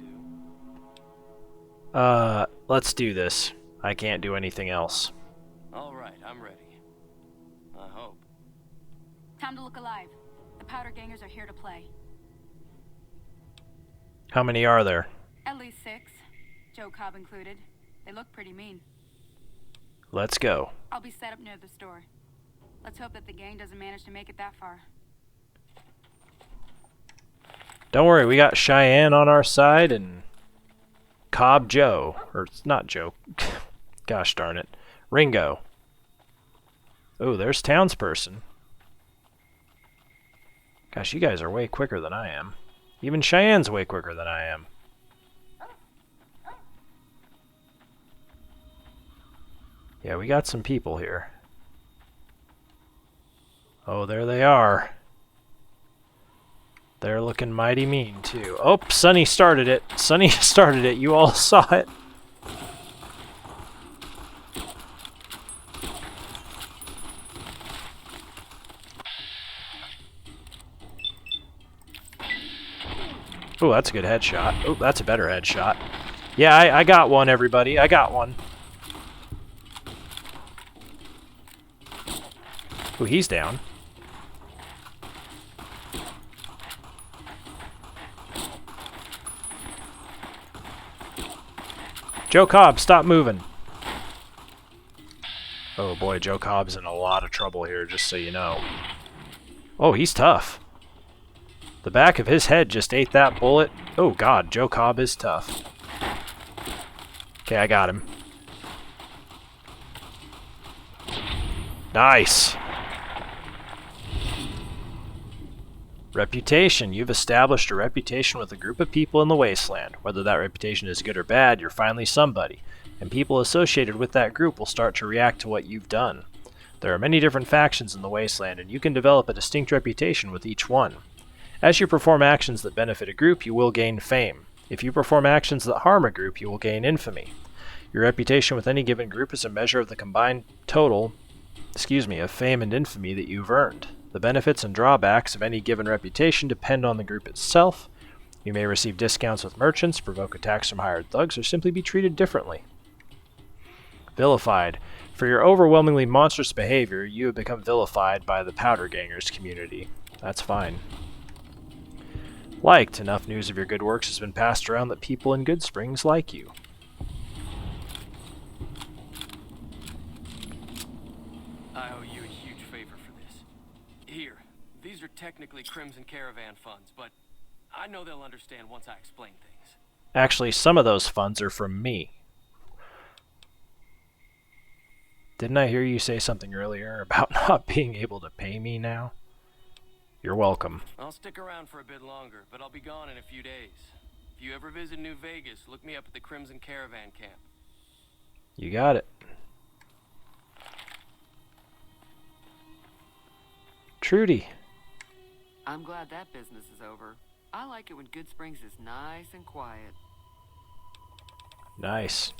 do. Let's do this. I can't do anything else. All right, I'm ready. I hope. Time to look alive. The powder gangers are here to play. How many are there? At least 6. Joe Cobb included. They look pretty mean. Let's go. I'll be set up near the store. Let's hope that the gang doesn't manage to make it that far. Don't worry, we got Cheyenne on our side and Cobb Joe. Or, it's not Joe. Gosh darn it. Ringo. Oh, there's townsperson. Gosh, you guys are way quicker than I am. Even Cheyenne's way quicker than I am. Yeah, we got some people here. Oh, there they are. They're looking mighty mean, too. Oh, Sonny started it. Sonny started it. You all saw it. Oh, that's a good headshot. Oh, that's a better headshot. Yeah, I got one, everybody. I got one. Oh, he's down. Joe Cobb, stop moving. Oh boy, Joe Cobb's in a lot of trouble here, just so you know. Oh, he's tough. The back of his head just ate that bullet. Oh god, Joe Cobb is tough. Okay, I got him. Nice. Reputation. You've established a reputation with a group of people in the wasteland. Whether that reputation is good or bad, you're finally somebody, and people associated with that group will start to react to what you've done. There are many different factions in the wasteland, and you can develop a distinct reputation with each one. As you perform actions that benefit a group, you will gain fame. If you perform actions that harm a group, you will gain infamy. Your reputation with any given group is a measure of the combined total, of fame and infamy that you've earned. The benefits and drawbacks of any given reputation depend on the group itself. You may receive discounts with merchants, provoke attacks from hired thugs, or simply be treated differently. Vilified. For your overwhelmingly monstrous behavior, you have become vilified by the Powder Gangers community. That's fine. Liked. Enough news of your good works has been passed around that people in Goodsprings like you. I owe you a huge favor for this. Here, these are technically Crimson Caravan funds, but I know they'll understand once I explain things. Actually, some of those funds are from me. Didn't I hear you say something earlier about not being able to pay me now? You're welcome. I'll stick around for a bit longer, but I'll be gone in a few days. If you ever visit New Vegas, look me up at the Crimson Caravan camp. You got it. Trudy. I'm glad that business is over. I like it when Goodsprings is nice and quiet. Nice.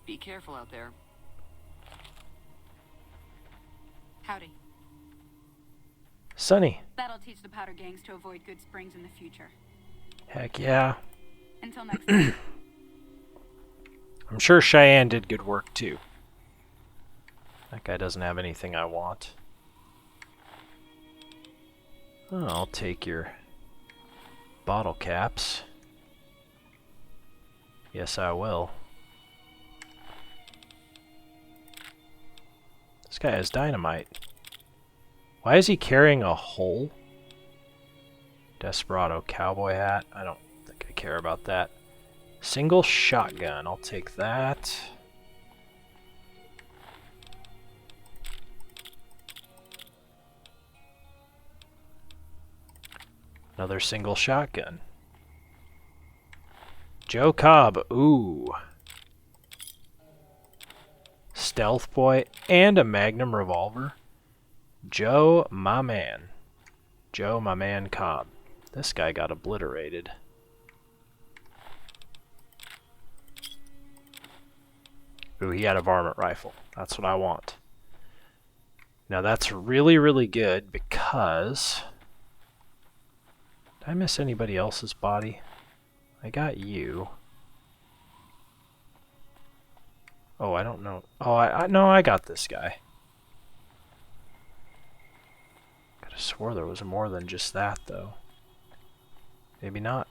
Be careful out there. Howdy. Sonny. That'll teach the powder gangs to avoid Goodsprings in the future. Heck yeah. Until next time. I'm sure Cheyenne did good work too. That guy doesn't have anything I want. Oh, I'll take your bottle caps. Yes, I will. This guy has dynamite. Why is he carrying a hole? Desperado cowboy hat. I don't think I care about that. Single shotgun. I'll take that. Another single shotgun. Joe Cobb. Ooh. Stealth boy and a Magnum revolver. Joe, my man. Joe, my man Cobb. This guy got obliterated. Ooh, he had a varmint rifle. That's what I want. Now that's really, really good because... Did I miss anybody else's body? I got you. Oh, I don't know. Oh, no, I got this guy. Could have swore there was more than just that, though. Maybe not.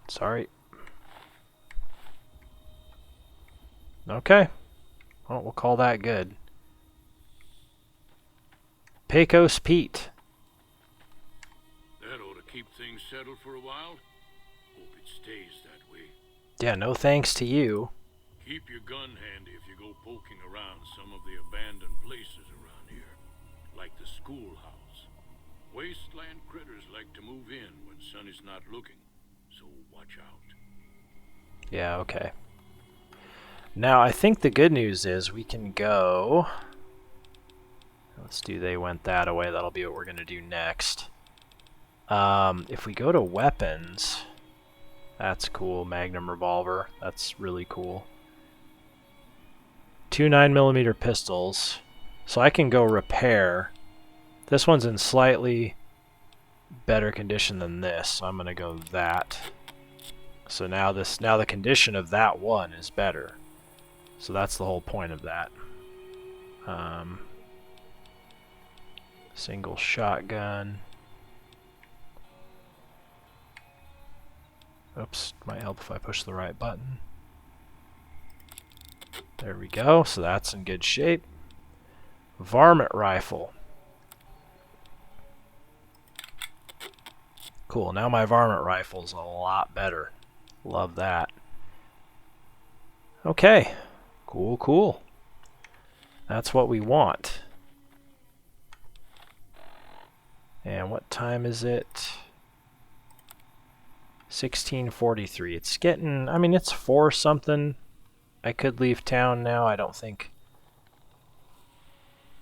Sorry. Okay. Well, we'll call that good. Pecos Pete. That ought to keep things settled for a while. Hope it stays that way. Yeah, no thanks to you. Keep your gun handy if you go poking around some of the abandoned places around here, like the schoolhouse. Wasteland critters like to move in when Sonny's not looking, so watch out. Yeah, okay. Now, I think the good news is we can go... Let's do they went that way. That'll be what we're going to do next. If we go to weapons... That's cool. Magnum revolver. That's really cool. 2 9mm pistols. So I can go repair. This one's in slightly better condition than this, so I'm going to go that. So now the condition of that one is better. So that's the whole point of that. Single shotgun. Oops, might help if I push the right button. There we go, so that's in good shape. Varmint rifle. Cool, now my varmint rifle's a lot better. Love that. Okay, cool, cool. That's what we want. And what time is it? 16:43. It's getting, I mean, it's 4 something. I could leave town now. I don't think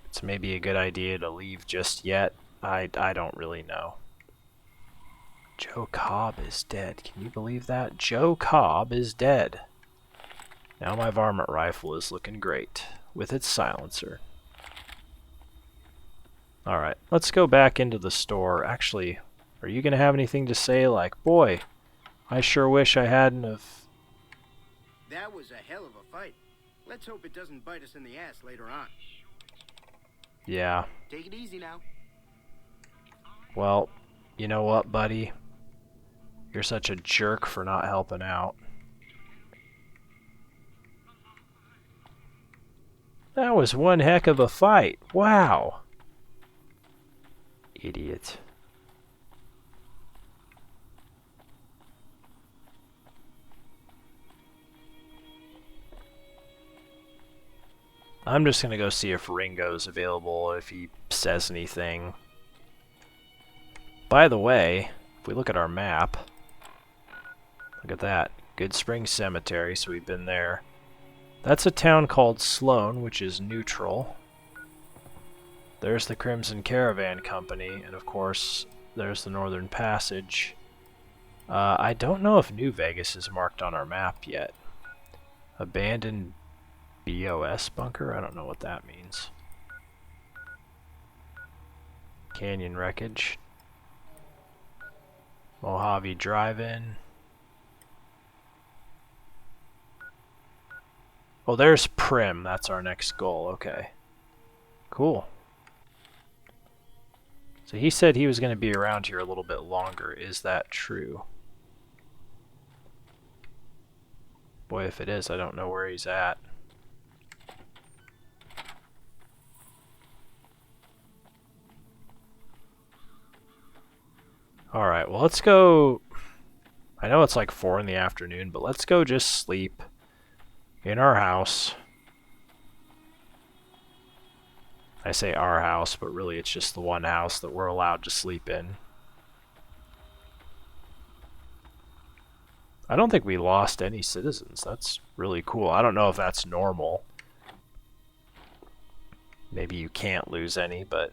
it's maybe a good idea to leave just yet. I don't really know. Joe Cobb is dead. Can you believe that? Joe Cobb is dead. Now my varmint rifle is looking great with its silencer. Alright, let's go back into the store. Actually, are you going to have anything to say like, boy, I sure wish I hadn't have... That was a hell of a fight. Let's hope it doesn't bite us in the ass later on. Yeah. Take it easy now. Well, you know what, buddy? You're such a jerk for not helping out. That was one heck of a fight. Wow. Idiot. I'm just going to go see if Ringo's available, if he says anything. By the way, if we look at our map, look at that. Goodsprings Cemetery, so we've been there. That's a town called Saloon, which is neutral. There's the Crimson Caravan Company, and of course, there's the Northern Passage. I don't know if New Vegas is marked on our map yet. Abandoned BOS bunker? I don't know what that means. Canyon wreckage. Mojave Drive-In. Oh, there's Prim. That's our next goal. Okay. Cool. So he said he was going to be around here a little bit longer. Is that true? Boy, if it is, I don't know where he's at. Alright, well, let's go... I know it's like 4 in the afternoon, but let's go just sleep in our house. I say our house, but really it's just the one house that we're allowed to sleep in. I don't think we lost any citizens. That's really cool. I don't know if that's normal. Maybe you can't lose any, but...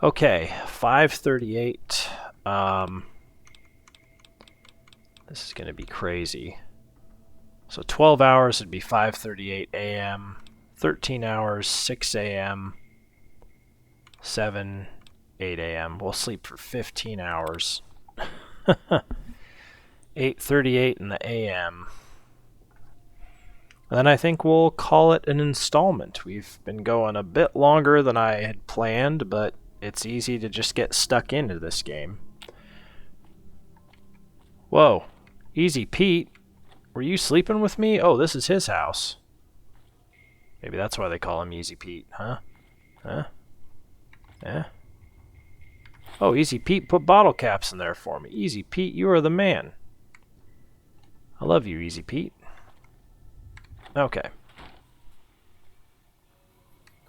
Okay, 5:38. This is going to be crazy. So 12 hours would be 5:38 a.m. 13 hours, 6 a.m., 7, 8 a.m. We'll sleep for 15 hours. 8:38 in the a.m. And then I think we'll call it an installment. We've been going a bit longer than I had planned, but it's easy to just get stuck into this game. Whoa. Easy Pete. Were you sleeping with me? Oh, this is his house. Maybe that's why they call him Easy Pete, huh? Huh? Eh? Oh, Easy Pete put bottle caps in there for me. Easy Pete, you are the man. I love you, Easy Pete. Okay.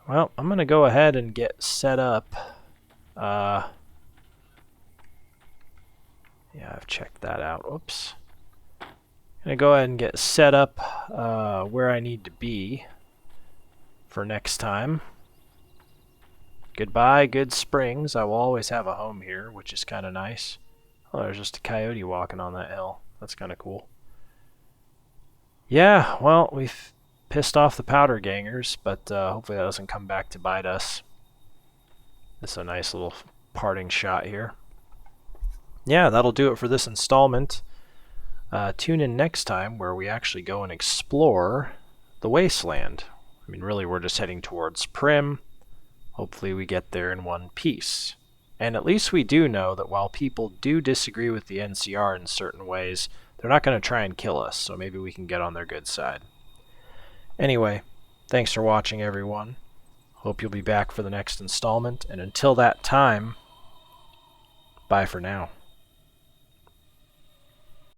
Well, I'm going to go ahead and get set up. Yeah, I've checked that out. Oops. I'm going to go ahead and get set up where I need to be for next time. Goodbye, Goodsprings. I will always have a home here, which is kind of nice. Oh, there's just a coyote walking on that hill. That's kind of cool. Yeah, well, we've pissed off the powder gangers, but hopefully that doesn't come back to bite us. This is a nice little parting shot here. Yeah, that'll do it for this installment. Tune in next time where we actually go and explore the wasteland. I mean, really, we're just heading towards Prim. Hopefully we get there in one piece. And at least we do know that while people do disagree with the NCR in certain ways, they're not going to try and kill us, so maybe we can get on their good side. Anyway, thanks for watching, everyone. Hope you'll be back for the next installment, and until that time, bye for now.